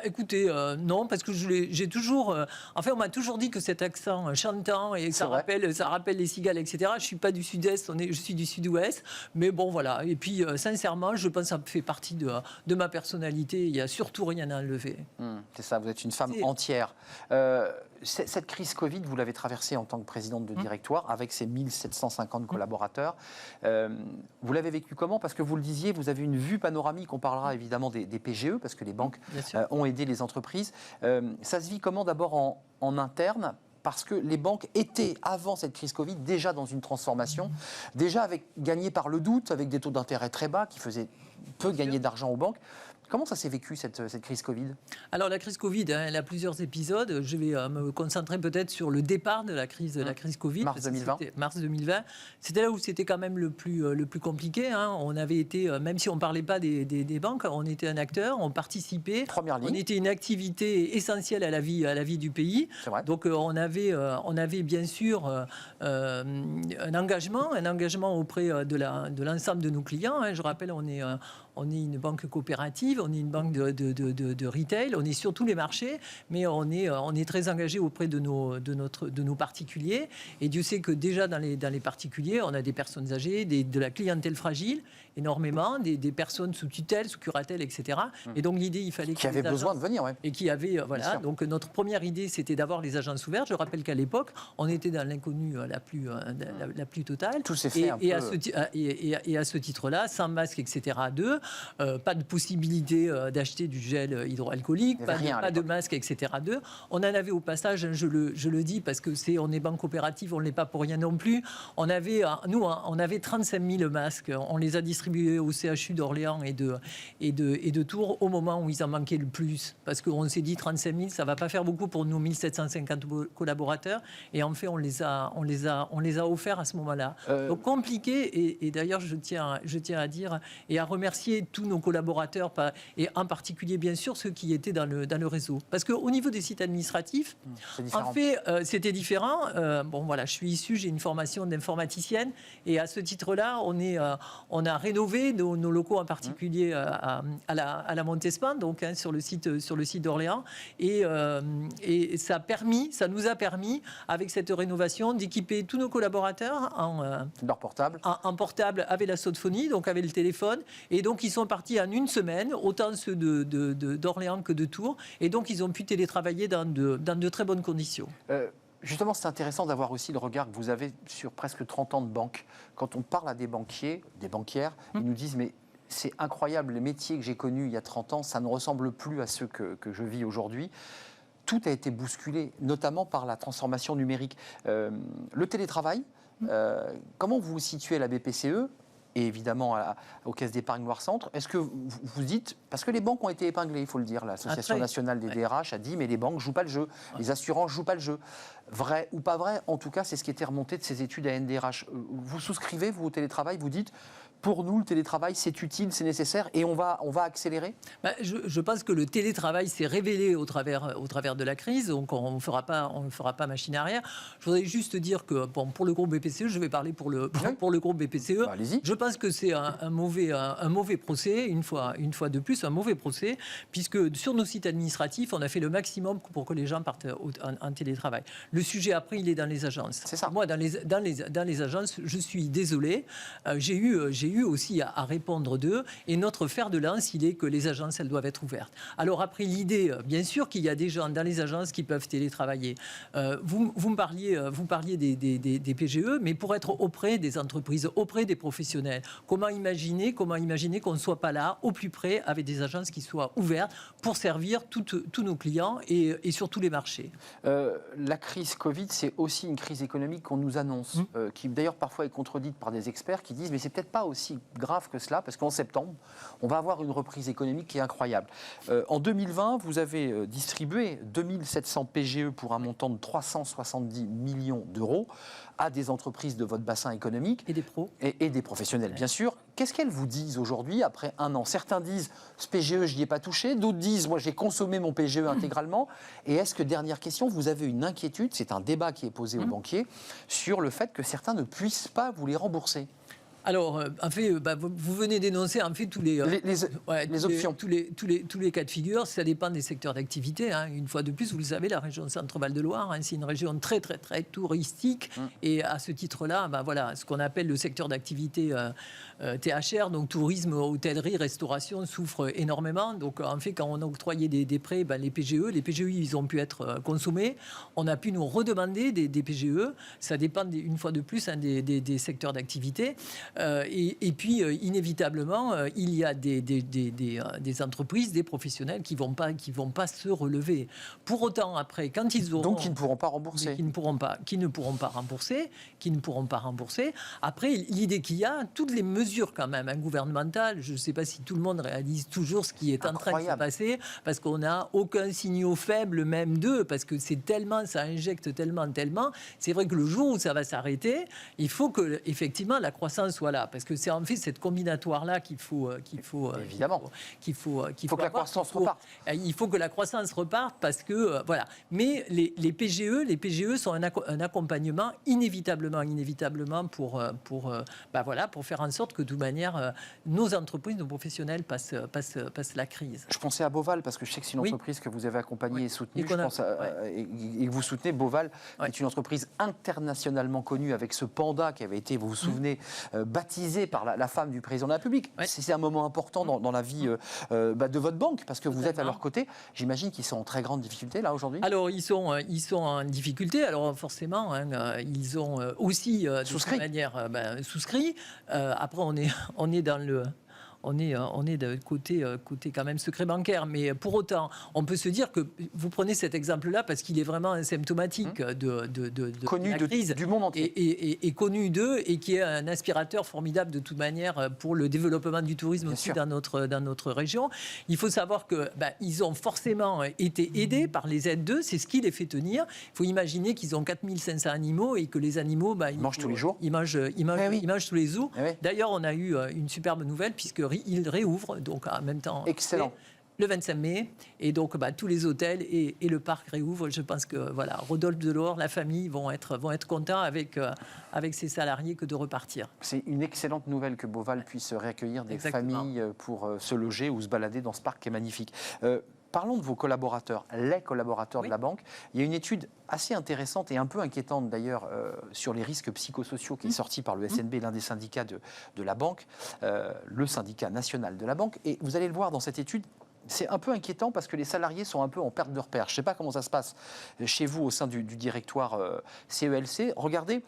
Écoutez, non, parce que j'ai toujours... on m'a toujours dit que cet accent chantant, et ça rappelle les cigales, etc. Je ne suis pas du sud-est, je suis du sud-ouest. Mais bon, voilà. Et puis, sincèrement, je pense que ça fait partie de ma personnalité. Il n'y a surtout rien à enlever. C'est ça, vous êtes une femme entière. Cette crise Covid, vous l'avez traversée en tant que présidente de directoire, avec ses 1750 collaborateurs. Vous l'avez vécu comment? Parce que vous le disiez, vous avez une vue panoramique. On parlera évidemment des PGE, parce que les banques ont aidé les entreprises. Ça se vit comment d'abord en interne? Parce que les banques étaient, avant cette crise Covid, déjà dans une transformation, déjà gagnées par le doute, avec des taux d'intérêt très bas qui faisaient peu gagner d'argent aux banques. Comment ça s'est vécu, cette crise Covid? Alors la crise Covid, elle a plusieurs épisodes. Je vais me concentrer peut-être sur le départ de la crise Covid. Mars 2020. Mars 2020. C'était là où c'était quand même le plus compliqué. On avait été, même si on ne parlait pas des banques, on était un acteur, on participait. Première ligne. On était une activité essentielle à la vie du pays. C'est vrai. Donc on avait bien sûr un engagement auprès de l'ensemble de nos clients. Je rappelle, on est une banque coopérative, on est une banque de retail, on est sur tous les marchés, mais on est très engagé auprès de nos particuliers. Et Dieu sait que déjà dans les particuliers, on a des personnes âgées, de la clientèle fragile, énormément, des personnes sous tutelle, sous curatelle, etc. Et donc l'idée, il fallait Qui avaient besoin de venir, ouais. et qui avait voilà. sûr. Donc notre première idée, c'était d'avoir les agences ouvertes. Je rappelle qu'à l'époque, on était dans l'inconnu la plus totale. Tout s'est fait Et à ce titre-là, sans masque, etc. Pas de possibilité d'acheter du gel hydroalcoolique, Il y avait rien à pas de l'époque. masque, etc. On en avait au passage, je le dis parce que on est banque coopérative, on ne l'est pas pour rien non plus. On avait 35 000 masques. On les a distribués au CHU d'Orléans et de Tours au moment où ils en manquaient le plus. Parce qu'on s'est dit 35 000, ça ne va pas faire beaucoup pour nos 1750 collaborateurs. Et en fait, on les a offerts à ce moment-là. Donc compliqué. Et d'ailleurs, je tiens à dire et à remercier tous nos collaborateurs, et en particulier, bien sûr, ceux qui étaient dans le réseau. Parce qu'au niveau des sites administratifs, en fait, c'était différent. J'ai une formation d'informaticienne. Et à ce titre-là, on a rénové nos locaux, en particulier à la Montespan, donc sur le site d'Orléans. Et ça nous a permis, avec cette rénovation, d'équiper tous nos collaborateurs Leur portable. en portable avec la sophronie, donc avec le téléphone. Et donc, ils sont partis en une semaine, autant ceux d'Orléans que de Tours. Et donc, ils ont pu télétravailler dans de très bonnes conditions. Justement, c'est intéressant d'avoir aussi le regard que vous avez sur presque 30 ans de banque. Quand on parle à des banquiers, des banquières, ils nous disent « mais c'est incroyable, les métiers que j'ai connus il y a 30 ans, ça ne ressemble plus à ceux que je vis aujourd'hui ». Tout a été bousculé, notamment par la transformation numérique. Le télétravail, comment vous vous situez à la BPCE et évidemment aux caisses d'épargne Loire Centre? Est-ce que vous dites, parce que les banques ont été épinglées, il faut le dire, l'Association nationale des DRH a dit, mais les banques ne jouent pas le jeu, les assurances ne jouent pas le jeu. Vrai ou pas vrai, en tout cas, c'est ce qui était remonté de ces études à NDRH. Vous souscrivez, vous, au télétravail, vous dites, pour nous, le télétravail, c'est utile, c'est nécessaire, et on va accélérer? Je pense que le télétravail s'est révélé au travers de la crise, donc on ne fera pas machine arrière. Je voudrais juste dire que pour le groupe BPCE, je vais parler pour le groupe BPCE. Allez-y. Je pense que c'est un mauvais procès, une fois de plus, un mauvais procès, puisque sur nos sites administratifs, on a fait le maximum pour que les gens partent en télétravail. Le sujet, après, il est dans les agences. C'est ça. Moi, dans les agences, je suis désolé. J'ai eu aussi à répondre d'eux. Et notre fer de lance, il est que les agences, elles doivent être ouvertes. Alors après, l'idée, bien sûr qu'il y a des gens dans les agences qui peuvent télétravailler. Vous me parliez des PGE, mais pour être auprès des entreprises, auprès des professionnels, comment imaginer qu'on ne soit pas là, au plus près, avec des agences qui soient ouvertes pour servir tous nos clients et sur tous les marchés. La crise Covid, c'est aussi une crise économique qu'on nous annonce, qui d'ailleurs parfois est contredite par des experts qui disent mais c'est peut-être pas aussi grave que cela, parce qu'en septembre, on va avoir une reprise économique qui est incroyable. En 2020, vous avez distribué 2700 PGE pour un montant de 370 millions d'euros à des entreprises de votre bassin économique. Et des pros. Et des professionnels, bien sûr. Qu'est-ce qu'elles vous disent aujourd'hui, après un an? Certains disent, ce PGE, je n'y ai pas touché. D'autres disent, moi, j'ai consommé mon PGE intégralement. Et est-ce que, dernière question, vous avez une inquiétude, c'est un débat qui est posé aux banquiers, sur le fait que certains ne puissent pas vous les rembourser? Alors, en fait, vous venez d'énoncer en fait tous les options. Tous les cas de figure. Ça dépend des secteurs d'activité. Une fois de plus, vous le savez, la région Centre-Val de Loire, c'est une région très, très, très touristique. Et à ce titre-là, ce qu'on appelle le secteur d'activité THR, donc tourisme, hôtellerie, restauration, souffre énormément. Donc, en fait, quand on a octroyé des prêts, les PGE, ils ont pu être consommés. On a pu nous redemander des PGE. Ça dépend, une fois de plus, des secteurs d'activité. Et puis, inévitablement, il y a des entreprises, des professionnels qui vont pas se relever. Pour autant, après, quand ils auront... Donc, qui ne pourront pas rembourser. Qui ne pourront pas rembourser. Après, l'idée qu'il y a, toutes les mesures quand même gouvernementales, je ne sais pas si tout le monde réalise toujours ce qui est en train de se passer, parce qu'on n'a aucun signal faible même d'eux, parce que c'est tellement, ça injecte tellement. C'est vrai que le jour où ça va s'arrêter, il faut que effectivement la croissance soit là, parce que c'est en fait cette combinatoire-là qu'il faut évidemment qu'il faut que la croissance reparte. Il faut que la croissance reparte, parce que voilà. Mais les PGE sont un accompagnement inévitablement pour faire en sorte que de toute manière nos entreprises, nos professionnels passent la crise. Je pensais à Boval, parce que je sais que c'est une entreprise que vous avez accompagnée et soutenue. Et que vous soutenez. Boval est une entreprise internationalement connue, avec ce panda qui avait été, vous vous souvenez, baptisé par la femme du président de la République. C'est un moment important dans la vie de votre banque, parce que vous êtes à leur côté. J'imagine qu'ils sont en très grande difficulté là aujourd'hui. Alors ils sont en difficulté. Alors forcément, ils ont aussi de toute manière souscrit. Après, on est dans le... On est de côté quand même secret bancaire. Mais pour autant, on peut se dire que vous prenez cet exemple-là parce qu'il est vraiment symptomatique de connu la crise du monde entier. et connu d'eux, et qui est un aspirateur formidable de toute manière pour le développement du tourisme aussi dans notre région. Il faut savoir qu'ils ont forcément été aidés par les aides d'eux. C'est ce qui les fait tenir. Il faut imaginer qu'ils ont 4500 animaux et que les animaux... ils mangent tous les jours. Ils mangent tous les jours. D'ailleurs, on a eu une superbe nouvelle, puisque il réouvre, donc en même temps. Excellent. Le 25 mai, et donc tous les hôtels et le parc réouvrent. Je pense que Rodolphe Delors, la famille vont être contents avec ses salariés que de repartir. C'est une excellente nouvelle que Boval puisse réaccueillir des familles pour se loger ou se balader dans ce parc qui est magnifique. Parlons de vos collaborateurs, les collaborateurs de la banque. Il y a une étude assez intéressante et un peu inquiétante d'ailleurs sur les risques psychosociaux qui est sortie par le SNB, l'un des syndicats de la banque, le syndicat national de la banque. Et vous allez le voir dans cette étude, c'est un peu inquiétant parce que les salariés sont un peu en perte de repère. Je ne sais pas comment ça se passe chez vous au sein du directoire CELC. Regardez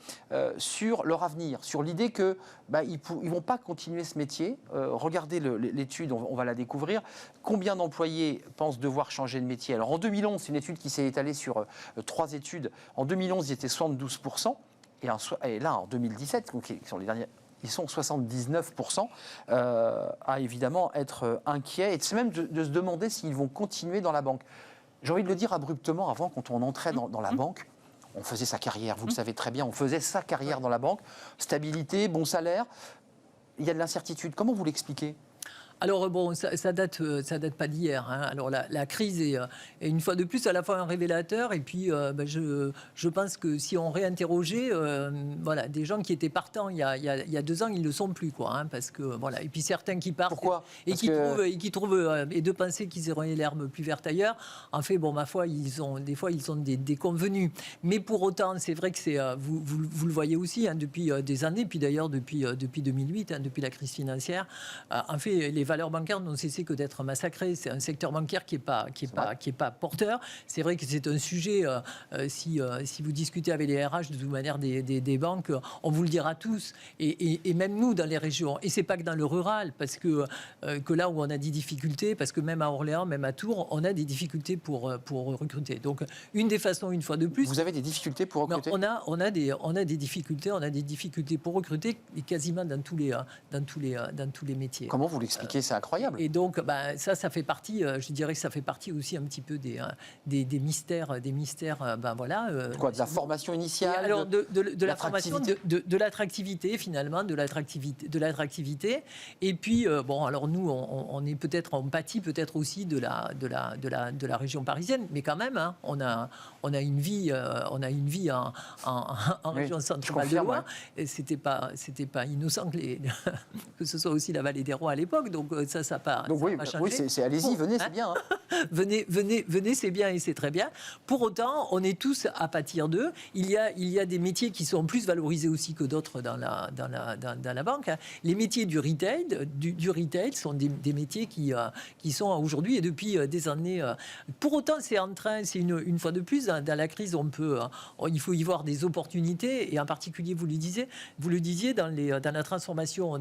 sur leur avenir, sur l'idée qu'ils ne vont pas continuer ce métier. Regardez l'étude, on va la découvrir. Combien d'employés pensent devoir changer de métier? Alors en 2011, c'est une étude qui s'est étalée sur 3 études. En 2011, il était 72%. Et là, en 2017, qui sont les derniers... Ils sont 79% à évidemment être inquiets, et c'est même de se demander s'ils vont continuer dans la banque. J'ai envie de le dire abruptement, avant, quand on entrait dans la banque, on faisait sa carrière, vous le savez très bien, on faisait sa carrière dans la banque, stabilité, bon salaire, il y a de l'incertitude. Comment vous l'expliquez ? Alors bon, ça date pas d'hier. Alors la crise est une fois de plus à la fois un révélateur, et puis je pense que si on réinterrogeait des gens qui étaient partants il y a 2 ans, ils ne le sont plus, parce que et puis certains qui partent. Pourquoi ? Et qui trouvent et de penser qu'ils auraient l'herbe plus verte ailleurs. En fait, ma foi, des fois ils ont des convenus. Mais pour autant, c'est vrai que c'est vous le voyez aussi depuis des années, puis d'ailleurs depuis 2008, depuis la crise financière. En fait, les valeurs bancaires n'ont cessé que d'être massacrées. C'est un secteur bancaire qui est pas porteur. C'est vrai que c'est un sujet, si vous discutez avec les RH de toute manière des banques, on vous le dira tous, et même nous dans les régions. Et c'est pas que dans le rural, parce que là où on a des difficultés, parce que même à Orléans, même à Tours, on a des difficultés pour recruter. Donc une des façons, une fois de plus... Vous avez des difficultés pour recruter ? On a des difficultés pour recruter, et quasiment dans tous les métiers. Comment vous l'expliquez ? C'est incroyable. Et donc, ça fait partie, je dirais que ça fait partie aussi un petit peu des mystères. Quoi, de la formation initiale, alors de la formation, de l'attractivité, finalement, de l'attractivité. Et puis, alors nous, on est peut-être, on pâtit peut-être aussi de la région parisienne, mais quand même, on a une vie en région centrale de Loire. Et c'était pas innocent que ce soit aussi la vallée des Rois à l'époque. Donc donc ça n'a pas, Donc oui, pas changé. oui allez-y, venez, c'est bien. Hein. venez, c'est bien et c'est très bien. Pour autant, on est tous à pâtir d'eux. Il y a des métiers qui sont plus valorisés aussi que d'autres dans la banque. Hein. Les métiers du retail, sont des métiers qui sont aujourd'hui et depuis des années. Pour autant, c'est une fois de plus, dans la crise, il faut y voir des opportunités, et en particulier, vous le disiez, dans la transformation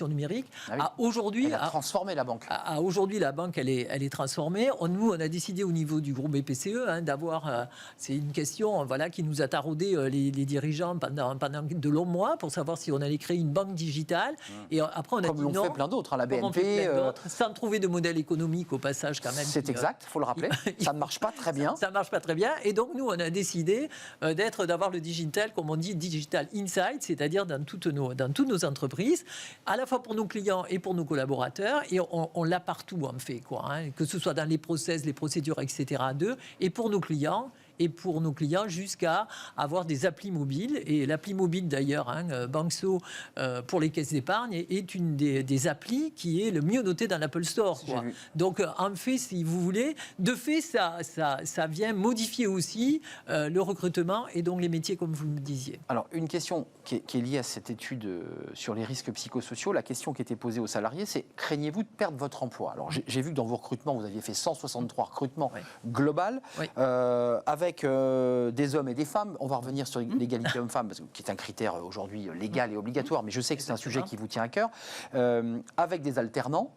numérique. Ah oui. Aujourd'hui, elle a transformé la banque. Aujourd'hui, la banque, elle est transformée. Nous, on a décidé au niveau du groupe BPCE d'avoir. C'est une question, qui nous a taraudé les dirigeants pendant de longs mois pour savoir si on allait créer une banque digitale. Et après, on a dit non. Comme l'ont fait plein d'autres, la BNP. Sans trouver de modèle économique au passage, quand même. C'est exact, il faut le rappeler. Ça ne marche pas très bien. Ça ne marche pas très bien. Et donc, nous, on a décidé d'avoir le digital, comme on dit, digital inside, c'est-à-dire dans toutes nos entreprises, à la fois pour nos clients et pour nos collaborateurs. Et on l'a partout, on fait, que ce soit dans les process, les procédures, etc. Et pour nos clients. Jusqu'à avoir des applis mobiles. Et l'appli mobile, d'ailleurs, Banxo, pour les caisses d'épargne, est une des applis qui est le mieux notée dans l'Apple Store. Donc, en fait, si vous voulez, de fait, ça vient modifier aussi le recrutement et donc les métiers, comme vous le disiez. Alors, une question qui est liée à cette étude sur les risques psychosociaux, la question qui était posée aux salariés, c'est craignez-vous de perdre votre emploi? Alors, j'ai vu que dans vos recrutements, vous aviez fait 163 recrutements global, avec des hommes et des femmes. On va revenir sur l'égalité homme-femme, qui est un critère aujourd'hui légal et obligatoire, mais je sais que c'est un sujet qui vous tient à cœur. Avec des alternants,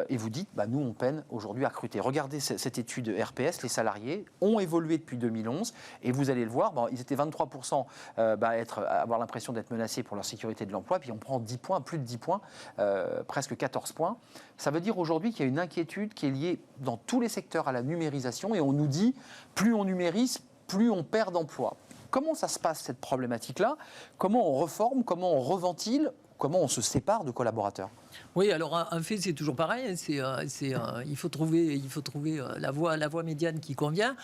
et vous dites, nous, on peine aujourd'hui à recruter. Regardez cette étude RPS, les salariés ont évolué depuis 2011, et vous allez le voir, ils étaient 23% avoir l'impression d'être menacés pour leur sécurité de l'emploi, puis on prend 10 points, plus de 10 points, presque 14 points. Ça veut dire aujourd'hui qu'il y a une inquiétude qui est liée dans tous les secteurs à la numérisation, et on nous dit, plus on numérise, plus on perd d'emplois. Comment ça se passe, cette problématique-là? Comment on reforme? Comment on reventile? Comment on se sépare de collaborateurs? Oui, alors en fait, c'est toujours pareil. Il faut trouver la voie médiane qui convient.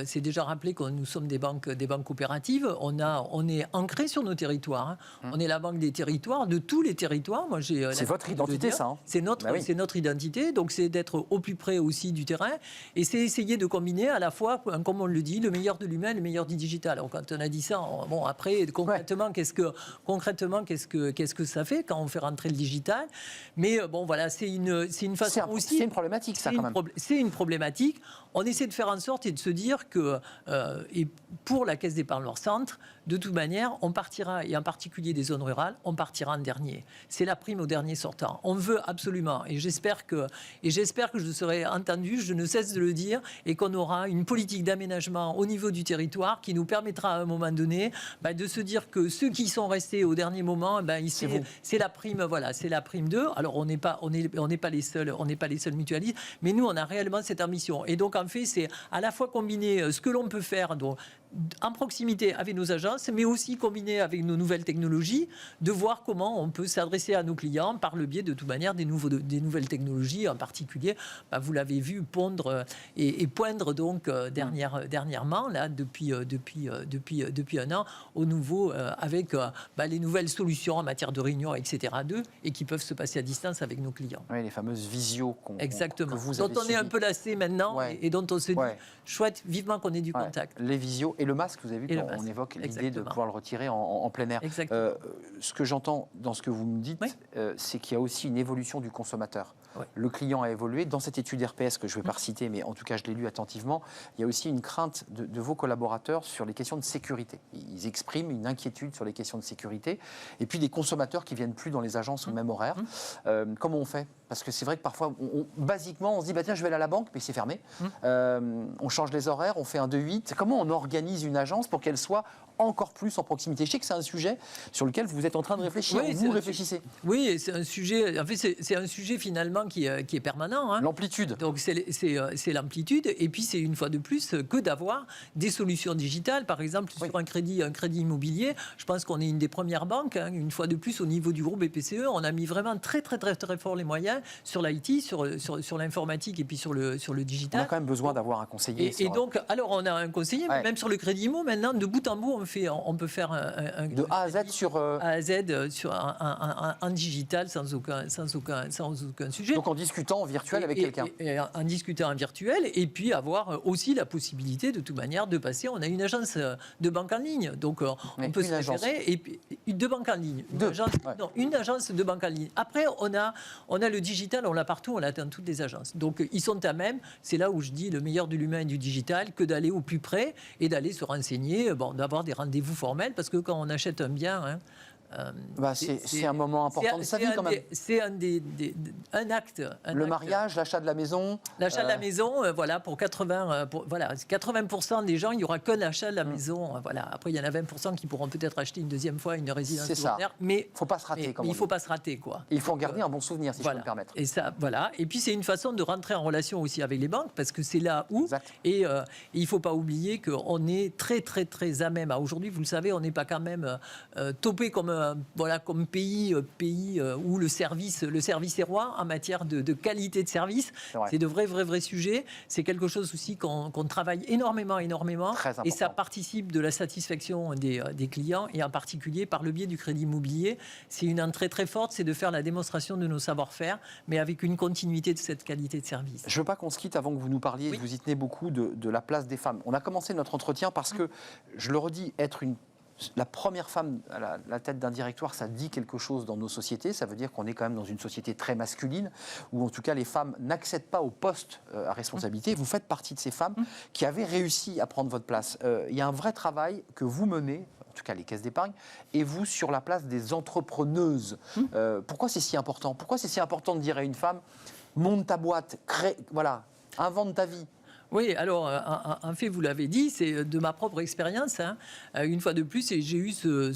C'est déjà rappelé que nous sommes des banques coopératives. On est ancré sur nos territoires. On est la banque des territoires, de tous les territoires. C'est votre identité, ça. C'est notre identité. Donc, c'est d'être au plus près aussi du terrain. Et c'est essayer de combiner à la fois, comme on le dit, le meilleur de l'humain et le meillure du digital. Alors, quand on a dit ça, après, concrètement, qu'est-ce que ça fait quand on fait rentrer le digital? Mais c'est une façon aussi. C'est une problématique, ça, quand même. C'est une problématique. On essaie de faire en sorte et de se dire que, et pour la Caisse d'épargne Centre, de toute manière, on partira, et en particulier des zones rurales, on partira en dernier. C'est la prime au dernier sortant. On veut absolument, et j'espère que je serai entendu, je ne cesse de le dire, et qu'on aura une politique d'aménagement au niveau du territoire qui nous permettra à un moment donné de se dire que ceux qui sont restés au dernier moment, c'est la prime, c'est la prime 2. Alors on n'est pas les seuls mutualistes, mais nous on a réellement cette ambition. Et donc en fait, c'est à la fois combiner ce que l'on peut faire en proximité avec nos agences, mais aussi combiner avec nos nouvelles technologies, de voir comment on peut s'adresser à nos clients par le biais de toute manière des nouvelles technologies, en particulier, vous l'avez vu, pondre et poindre donc dernièrement, là, depuis un an, au nouveau, avec les nouvelles solutions en matière de réunion, etc., et qui peuvent se passer à distance avec nos clients. Oui, les fameuses visios Exactement. que vous dont avez on est un peu lassé maintenant, et dont on se dit, chouette, vivement qu'on ait du contact. Les visios. Et le masque, vous avez vu, on évoque l'idée de pouvoir le retirer en plein air. Ce que j'entends dans ce que vous me dites, c'est qu'il y a aussi une évolution du consommateur. Le client a évolué. Dans cette étude RPS, que je ne vais pas reciter, mais en tout cas je l'ai lu attentivement, il y a aussi une crainte de vos collaborateurs sur les questions de sécurité. Ils expriment une inquiétude sur les questions de sécurité. Et puis des consommateurs qui ne viennent plus dans les agences au même horaire. Comment on fait? Parce que c'est vrai que parfois, basiquement, on se dit, tiens, je vais aller à la banque, mais c'est fermé. On change les horaires, on fait un 2-8. Comment on organise une agence pour qu'elle soit encore plus en proximité? Je sais que c'est un sujet sur lequel vous êtes en train de réfléchir. Vous réfléchissez. Oui, c'est un sujet. En fait, c'est un sujet finalement qui est permanent. L'amplitude. Donc c'est l'amplitude. Et puis c'est une fois de plus que d'avoir des solutions digitales. Par exemple, sur un crédit immobilier, je pense qu'on est une des premières banques. Une fois de plus, au niveau du groupe BPCE, on a mis vraiment très très très très fort les moyens sur l'IT, sur l'informatique et puis sur le digital. On a quand même besoin d'avoir un conseiller. Et donc, alors on a un conseiller, mais même sur le crédit immo, maintenant, de bout en bout, on peut faire de A à Z sur... A à Z sur un digital sans aucun sujet. Donc en discutant en virtuel avec quelqu'un. Et en discutant en virtuel, et puis avoir aussi la possibilité de toute manière de passer. On a une agence de banque en ligne, donc on peut se référer. Et puis, de banque en ligne. Une agence de banque en ligne. Après, on a le digital, on l'a partout, on l'a dans toutes les agences. Donc ils sont à même, c'est là où je dis le meilleur de l'humain et du digital, que d'aller au plus près et d'aller se renseigner, d'avoir des rendez-vous formels, parce que quand on achète un bien... c'est un moment important de sa vie quand même. C'est un acte. Le mariage, l'achat de la maison. L'achat de la maison, voilà, pour 80% des gens, il n'y aura que l'achat de la maison. Voilà. Après, il y en a 20% qui pourront peut-être acheter une deuxième fois une résidence secondaire. Mais il ne faut pas se rater. Il ne faut pas se rater, quoi. Il faut en garder un bon souvenir, si je peux me permettre. Et ça, voilà. Et puis, c'est une façon de rentrer en relation aussi avec les banques, parce que c'est là où... Et il ne faut pas oublier qu'on est très, très, très à même. Aujourd'hui, vous le savez, on n'est pas quand même topé comme pays où le service est roi en matière de qualité de service. C'est de vrais sujets. C'est quelque chose aussi qu'on travaille énormément. Et ça participe de la satisfaction des clients, et en particulier par le biais du crédit immobilier. C'est une entrée très forte, c'est de faire la démonstration de nos savoir-faire, mais avec une continuité de cette qualité de service. Je ne veux pas qu'on se quitte avant que vous nous parliez, vous y tenez beaucoup, de la place des femmes. On a commencé notre entretien parce que, je le redis, être la première femme à la tête d'un directoire, ça dit quelque chose dans nos sociétés. Ça veut dire qu'on est quand même dans une société très masculine, où en tout cas les femmes n'accèdent pas au poste à responsabilité. Vous faites partie de ces femmes qui avaient réussi à prendre votre place. Il y a un vrai travail que vous menez, en tout cas les caisses d'épargne, et vous sur la place des entrepreneuses. Pourquoi c'est si important ? Pourquoi c'est si important de dire à une femme, monte ta boîte, crée, voilà, invente ta vie ? Oui, alors, en fait, vous l'avez dit, c'est de ma propre expérience. Une fois de plus, et j'ai eu ce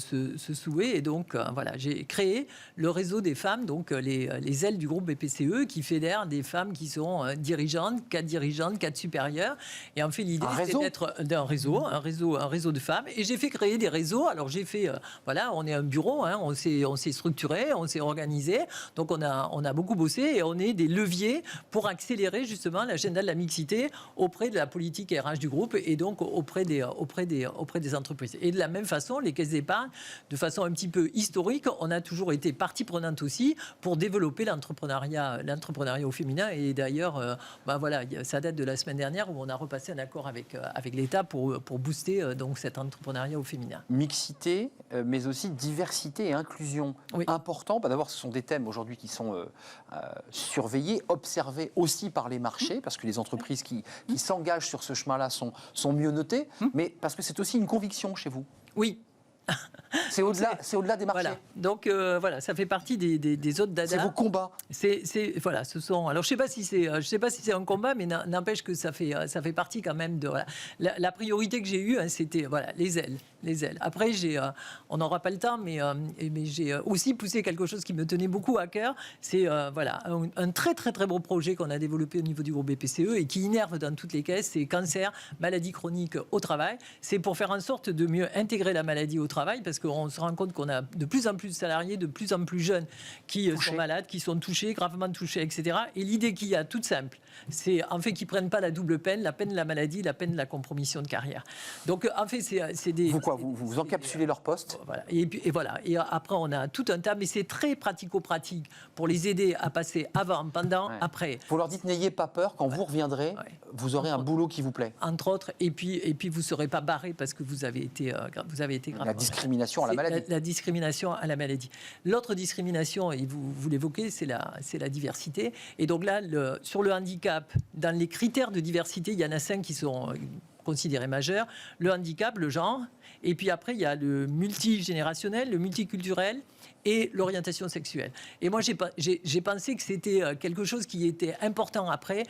souhait. Et donc, voilà, j'ai créé le réseau des femmes, donc les ailes du groupe BPCE, qui fédèrent des femmes qui sont dirigeantes, cadres supérieures. Et en fait, l'idée, c'est d'être d'un réseau, un réseau de femmes. Et j'ai fait créer des réseaux. Alors, j'ai fait, voilà, on est un bureau, on s'est structuré, on s'est organisé. Donc, on a beaucoup bossé, et on est des leviers pour accélérer justement l'agenda de la mixité auprès de la politique RH du groupe, et donc auprès des entreprises. Et de la même façon, les caisses d'épargne, de façon un petit peu historique, on a toujours été partie prenante aussi pour développer l'entrepreneuriat au féminin. Et d'ailleurs, voilà, ça date de la semaine dernière où on a repassé un accord avec l'État pour booster donc cet entrepreneuriat au féminin. Mixité, mais aussi diversité et inclusion. Oui. Important. D'abord, ce sont des thèmes aujourd'hui qui sont surveillés, observés aussi par les marchés, parce que les entreprises qui s'engagent sur ce chemin-là sont mieux notées, mais parce que c'est aussi une conviction chez vous. Oui. C'est au-delà des marchés. Voilà. Donc voilà, ça fait partie des autres dada. C'est vos combats. Voilà, ce sont. Alors je sais pas si c'est un combat, mais n'empêche que ça fait partie quand même de. Voilà. La priorité que j'ai eue, c'était voilà les ailes. Après on n'aura pas le temps, mais j'ai aussi poussé quelque chose qui me tenait beaucoup à cœur. C'est voilà un très très très beau projet qu'on a développé au niveau du groupe BPCE et qui innerve dans toutes les caisses. C'est cancer, maladie chronique au travail. C'est pour faire en sorte de mieux intégrer la maladie au travail, parce qu'on se rend compte qu'on a de plus en plus de salariés, de plus en plus jeunes qui sont malades, qui sont touchés, gravement touchés, etc. Et l'idée qu'il y a, toute simple, c'est en fait qu'ils ne prennent pas la double peine, la peine de la maladie, la peine de la compromission de carrière. Donc en fait, c'est des... Vous encapsulez leur poste. Voilà. Et voilà. Et après, on a tout un tas, mais c'est très pratico-pratique pour les aider à passer avant, pendant, après. Vous leur dites, n'ayez pas peur, quand vous reviendrez, vous aurez un boulot qui vous plaît. Entre autres, et puis vous ne serez pas barré parce que vous avez été gravement. La discrimination à la maladie. La discrimination à la maladie. L'autre discrimination, et vous l'évoquez, c'est la diversité. Et donc là, sur le handicap, dans les critères de diversité, il y en a 5 qui sont considérés majeurs. Le handicap, le genre, et puis après, il y a le multigénérationnel, le multiculturel et l'orientation sexuelle. Et moi, j'ai pensé que c'était quelque chose qui était important après,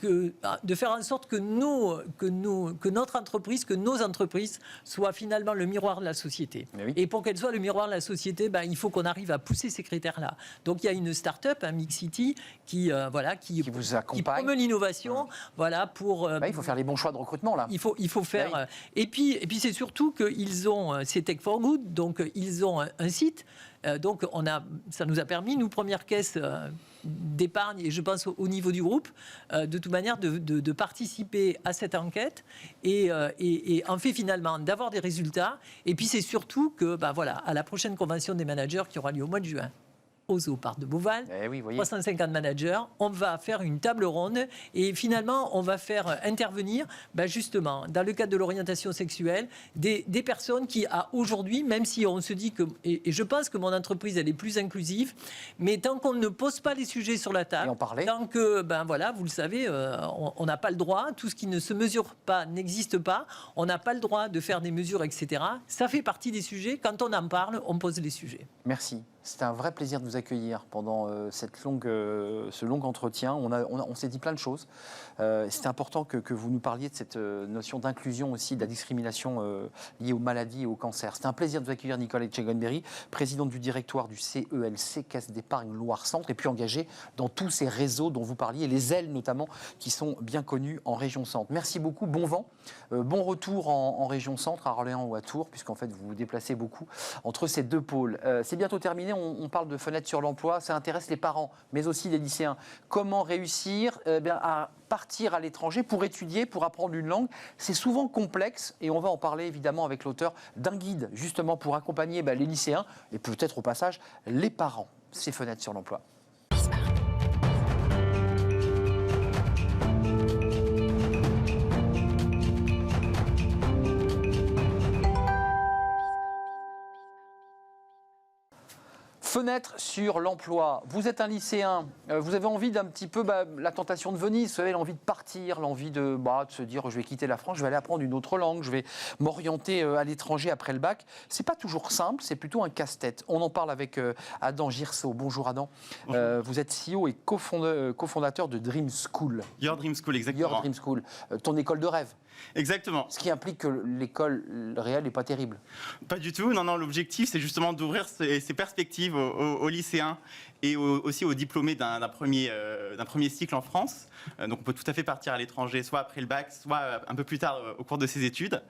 de faire en sorte que notre entreprise, que nos entreprises soient finalement le miroir de la société. Oui. Et pour qu'elles soient le miroir de la société, il faut qu'on arrive à pousser ces critères-là. Donc il y a une start-up, Mixity, qui vous accompagne, qui promeut l'innovation, voilà, pour. Il faut faire les bons choix de recrutement là. Il faut faire. Et puis c'est surtout qu'ils ont, c'est Tech for Good, donc ils ont un site. Donc ça nous a permis, nous, première caisse d'épargne, et je pense au niveau du groupe, de toute manière, de participer à cette enquête et en fait finalement d'avoir des résultats. Et puis c'est surtout que, voilà, à la prochaine convention des managers qui aura lieu au mois de juin, au Zooparc de Beauval, 350 managers, on va faire une table ronde et finalement on va faire intervenir justement dans le cadre de l'orientation sexuelle des personnes qui aujourd'hui, même si on se dit que, et je pense que mon entreprise elle est plus inclusive, mais tant qu'on ne pose pas les sujets sur la table, tant que voilà, vous le savez, on n'a pas le droit, tout ce qui ne se mesure pas n'existe pas, on n'a pas le droit de faire des mesures, etc. Ça fait partie des sujets, quand on en parle, on pose les sujets. Merci. C'était un vrai plaisir de vous accueillir pendant ce long entretien. On s'est dit plein de choses. C'était important que vous nous parliez de cette notion d'inclusion aussi, de la discrimination liée aux maladies et au cancer. C'était un plaisir de vous accueillir, Nicole Etchegonberry, présidente du directoire du CELC, Caisse d'épargne Loire-Centre, et puis engagée dans tous ces réseaux dont vous parliez, les ailes notamment, qui sont bien connues en région Centre. Merci beaucoup, bon vent, bon retour en région Centre, à Orléans ou à Tours, puisqu'en fait vous vous déplacez beaucoup entre ces deux pôles. C'est bientôt terminé. On parle de fenêtres sur l'emploi, ça intéresse les parents, mais aussi les lycéens. Comment réussir à partir à l'étranger pour étudier, pour apprendre une langue? C'est souvent complexe et on va en parler évidemment avec l'auteur d'un guide justement pour accompagner les lycéens et peut-être au passage les parents. Ces fenêtres sur l'emploi. Fenêtre sur l'emploi. Vous êtes un lycéen, vous avez envie d'un petit peu la tentation de Venise, vous savez, l'envie de partir, l'envie de se dire je vais quitter la France, je vais aller apprendre une autre langue, je vais m'orienter à l'étranger après le bac. C'est pas toujours simple, c'est plutôt un casse-tête. On en parle avec Adam Girsaud. Bonjour Adam. Bonjour. Vous êtes CEO et cofondateur de Dream School. Your Dream School, exactement. Your Dream School, ton école de rêve. Exactement. Ce qui implique que l'école réelle n'est pas terrible. Pas du tout. Non, l'objectif, c'est justement d'ouvrir ces perspectives aux lycéens et aussi aux diplômés d'un premier cycle en France. Donc on peut tout à fait partir à l'étranger, soit après le bac, soit un peu plus tard au cours de ses études.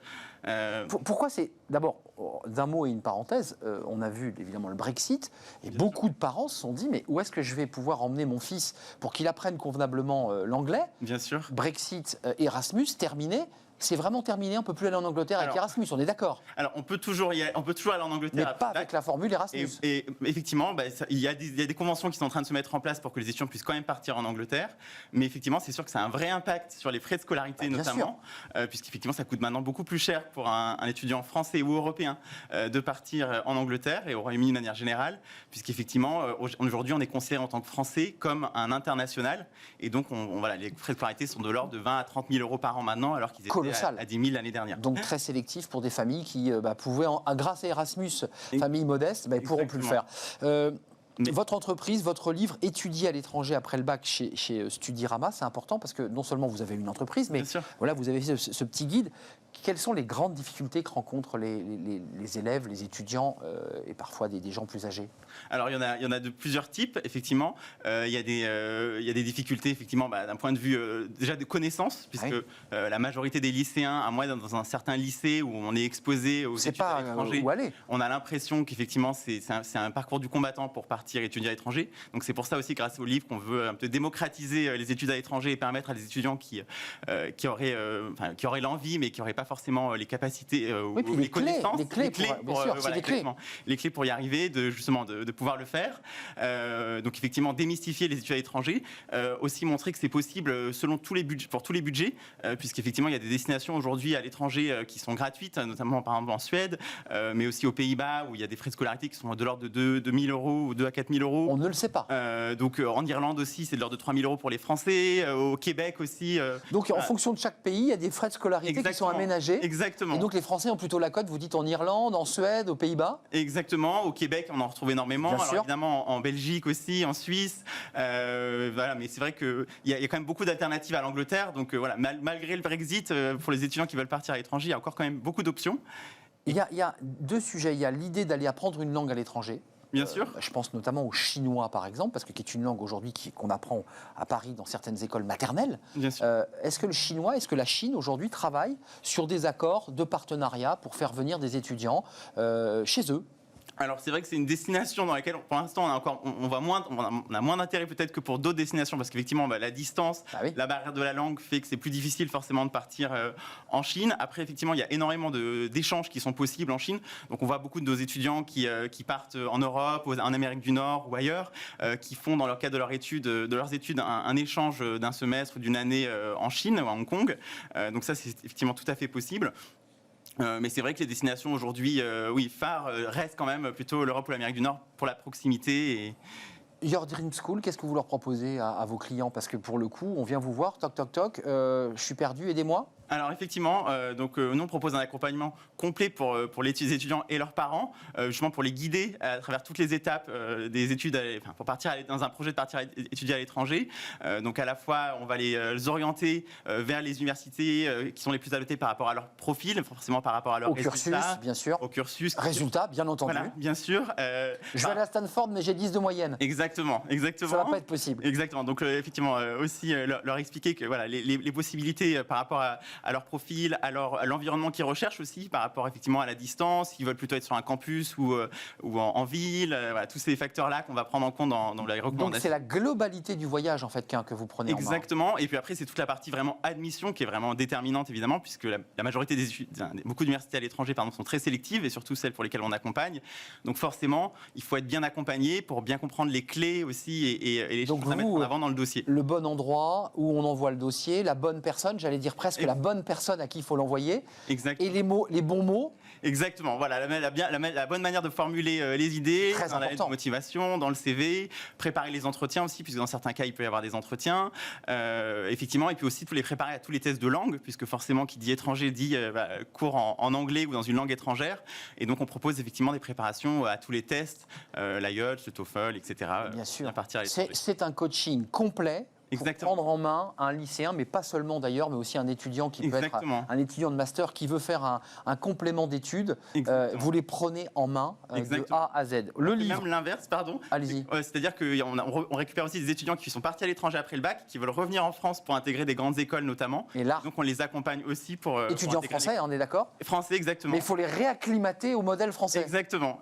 Pourquoi c'est... D'abord, d'un mot et une parenthèse, on a vu évidemment le Brexit, et beaucoup de parents se sont dit, mais où est-ce que je vais pouvoir emmener mon fils pour qu'il apprenne convenablement l'anglais? Bien sûr. Brexit, Erasmus, terminé. C'est vraiment terminé, on ne peut plus aller en Angleterre avec Erasmus, on est d'accord? Alors, on peut toujours aller en Angleterre. Mais pas avec la formule Erasmus. Et effectivement, il y a des conventions qui sont en train de se mettre en place pour que les étudiants puissent quand même partir en Angleterre. Mais effectivement, c'est sûr que ça a un vrai impact sur les frais de scolarité notamment, puisqu'effectivement, ça coûte maintenant beaucoup plus cher pour un étudiant français ou européen de partir en Angleterre et au Royaume-Uni de manière générale, puisqu'effectivement, aujourd'hui, on est considéré en tant que Français comme un international. Et donc, les frais de scolarité sont de l'ordre de 20 à 30 000 euros par an maintenant, alors qu'ils étaient à 10 000 l'année dernière. Donc très sélectif pour des familles qui pouvaient, grâce à Erasmus, familles modestes, ils ne pourront plus le faire. Votre entreprise, votre livre, étudier à l'étranger après le bac chez Studirama, c'est important parce que non seulement vous avez une entreprise, mais voilà, vous avez fait ce petit guide. Quelles sont les grandes difficultés que rencontrent les élèves, les étudiants et parfois des gens plus âgés? Alors, il y en a de plusieurs types, effectivement. Il y a des difficultés, effectivement, d'un point de vue déjà de connaissances, puisque la majorité des lycéens, à moins dans un certain lycée où on est exposé aux études à l'étranger, on a l'impression qu'effectivement, c'est un parcours du combattant pour partir étudier à l'étranger. Donc, c'est pour ça aussi, grâce au livre, qu'on veut un peu démocratiser les études à l'étranger et permettre à des étudiants qui auraient l'envie, mais qui n'auraient pas forcément les capacités ou les connaissances, les clés pour y arriver, de pouvoir le faire. Donc effectivement démystifier les études à l'étranger, aussi montrer que c'est possible selon pour tous les budgets, puisqu'effectivement il y a des destinations aujourd'hui à l'étranger qui sont gratuites, notamment par exemple en Suède, mais aussi aux Pays-Bas où il y a des frais de scolarité qui sont de l'ordre de 2 000 euros ou 2 à 4 000 euros. On ne le sait pas. Donc en Irlande aussi c'est de l'ordre de 3 000 euros pour les Français, au Québec aussi. Donc en fonction de chaque pays, il y a des frais de scolarité qui sont aménagés. Exactement. Et donc les Français ont plutôt la cote, vous dites en Irlande, en Suède, aux Pays-Bas? Exactement, au Québec on en retrouve énormément, alors évidemment en Belgique aussi, en Suisse, mais c'est vrai qu'il y a quand même beaucoup d'alternatives à l'Angleterre, donc malgré le Brexit, pour les étudiants qui veulent partir à l'étranger, il y a encore quand même beaucoup d'options. Il y a deux sujets, il y a l'idée d'aller apprendre une langue à l'étranger. Bien sûr. Je pense notamment au chinois, par exemple, parce que qui est une langue aujourd'hui qu'on apprend à Paris dans certaines écoles maternelles. Bien sûr. Est-ce que la Chine aujourd'hui travaille sur des accords de partenariat pour faire venir des étudiants chez eux? Alors c'est vrai que c'est une destination dans laquelle pour l'instant on a moins d'intérêt peut-être que pour d'autres destinations parce qu'effectivement la distance, la barrière de la langue fait que c'est plus difficile forcément de partir en Chine. Après effectivement il y a énormément d'échanges qui sont possibles en Chine. Donc on voit beaucoup de nos étudiants qui partent en Europe, en Amérique du Nord ou ailleurs, qui font dans le cadre de leurs études un échange d'un semestre ou d'une année en Chine ou à Hong Kong. Donc ça c'est effectivement tout à fait possible. Mais c'est vrai que les destinations aujourd'hui, phares, restent quand même plutôt l'Europe ou l'Amérique du Nord pour la proximité. Your Dream School, qu'est-ce que vous leur proposez à vos clients? Parce que pour le coup, on vient vous voir, toc toc toc, je suis perdu, aidez-moi. Alors effectivement, nous on propose un accompagnement complet pour les étudiants et leurs parents, justement pour les guider à travers toutes les étapes des études, pour partir dans un projet de partir étudier à l'étranger. Donc à la fois, on va les orienter vers les universités qui sont les plus adaptées par rapport à leur profil, forcément par rapport à leur cursus, bien sûr. Au cursus. Résultats, bien entendu. Voilà, bien sûr. Je vais aller à Stanford, mais j'ai 10 de moyenne. Exactement. Ça va pas être possible. Exactement. Donc effectivement, aussi leur expliquer que voilà les possibilités par rapport à leur profil, à l'environnement qu'ils recherchent aussi, par rapport effectivement à la distance, s'ils veulent plutôt être sur un campus ou en ville, voilà, tous ces facteurs-là qu'on va prendre en compte dans les recommandations. Donc c'est la globalité du voyage en fait que vous prenez Exactement. en main. Et puis après c'est toute la partie vraiment admission qui est vraiment déterminante évidemment, puisque la majorité beaucoup d'universités à l'étranger sont très sélectives et surtout celles pour lesquelles on accompagne. Donc forcément, il faut être bien accompagné pour bien comprendre les clés aussi et les choses à mettre en avant dans le dossier. Le bon endroit où on envoie le dossier, la bonne personne, j'allais dire presque la bonne personne à qui il faut l'envoyer. Exactement. Et les bons mots. Exactement, voilà, la bonne manière de formuler les idées, Très dans la important. motivation, dans le CV, préparer les entretiens aussi, puisque dans certains cas, il peut y avoir des entretiens, effectivement, et puis aussi les préparer à tous les tests de langue, puisque forcément, qui dit étranger dit cours en anglais ou dans une langue étrangère, et donc on propose effectivement des préparations à tous les tests, l'IELTS, le TOEFL, etc. Bien sûr, partir c'est un coaching complet. Pour prendre en main un lycéen, mais pas seulement d'ailleurs, mais aussi un étudiant qui peut être un étudiant de master qui veut faire un complément d'études. Vous les prenez en main de A à Z. Le livre. Même l'inverse, pardon. Allez-y. C'est-à-dire qu'on récupère aussi des étudiants qui sont partis à l'étranger après le bac, qui veulent revenir en France pour intégrer des grandes écoles notamment. Et là, donc on les accompagne aussi pour. Étudiants français, on est d'accord? Français, exactement. Mais il faut les réacclimater au modèle français. Exactement.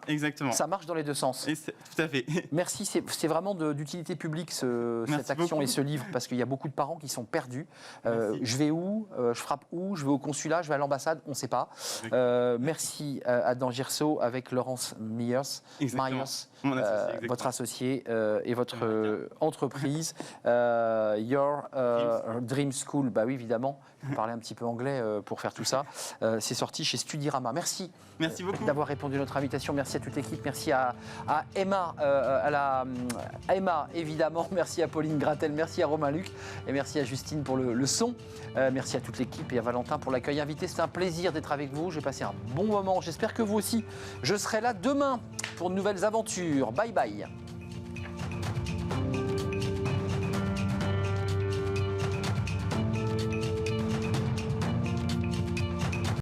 Ça marche dans les deux sens. Tout à fait. Merci, c'est vraiment d'utilité publique cette action beaucoup. Et ce livre, parce qu'il y a beaucoup de parents qui sont perdus. Je vais où? Je frappe où? Je vais au consulat? Je vais à l'ambassade? On ne sait pas. Merci à Dan Girso avec Laurence Myers, votre associé et votre entreprise. Your Dream School, bah oui, évidemment. Vous parlez un petit peu anglais pour faire tout ça. C'est sorti chez Studirama. Merci beaucoup d'avoir répondu à notre invitation. Merci à toute l'équipe. Merci à Emma, à Emma évidemment. Merci à Pauline Gratel. Merci à Romain Luc. Et merci à Justine pour le son. Merci à toute l'équipe et à Valentin pour l'accueil invité. C'est un plaisir d'être avec vous. J'ai passé un bon moment. J'espère que vous aussi. Je serai là demain pour de nouvelles aventures. Bye bye.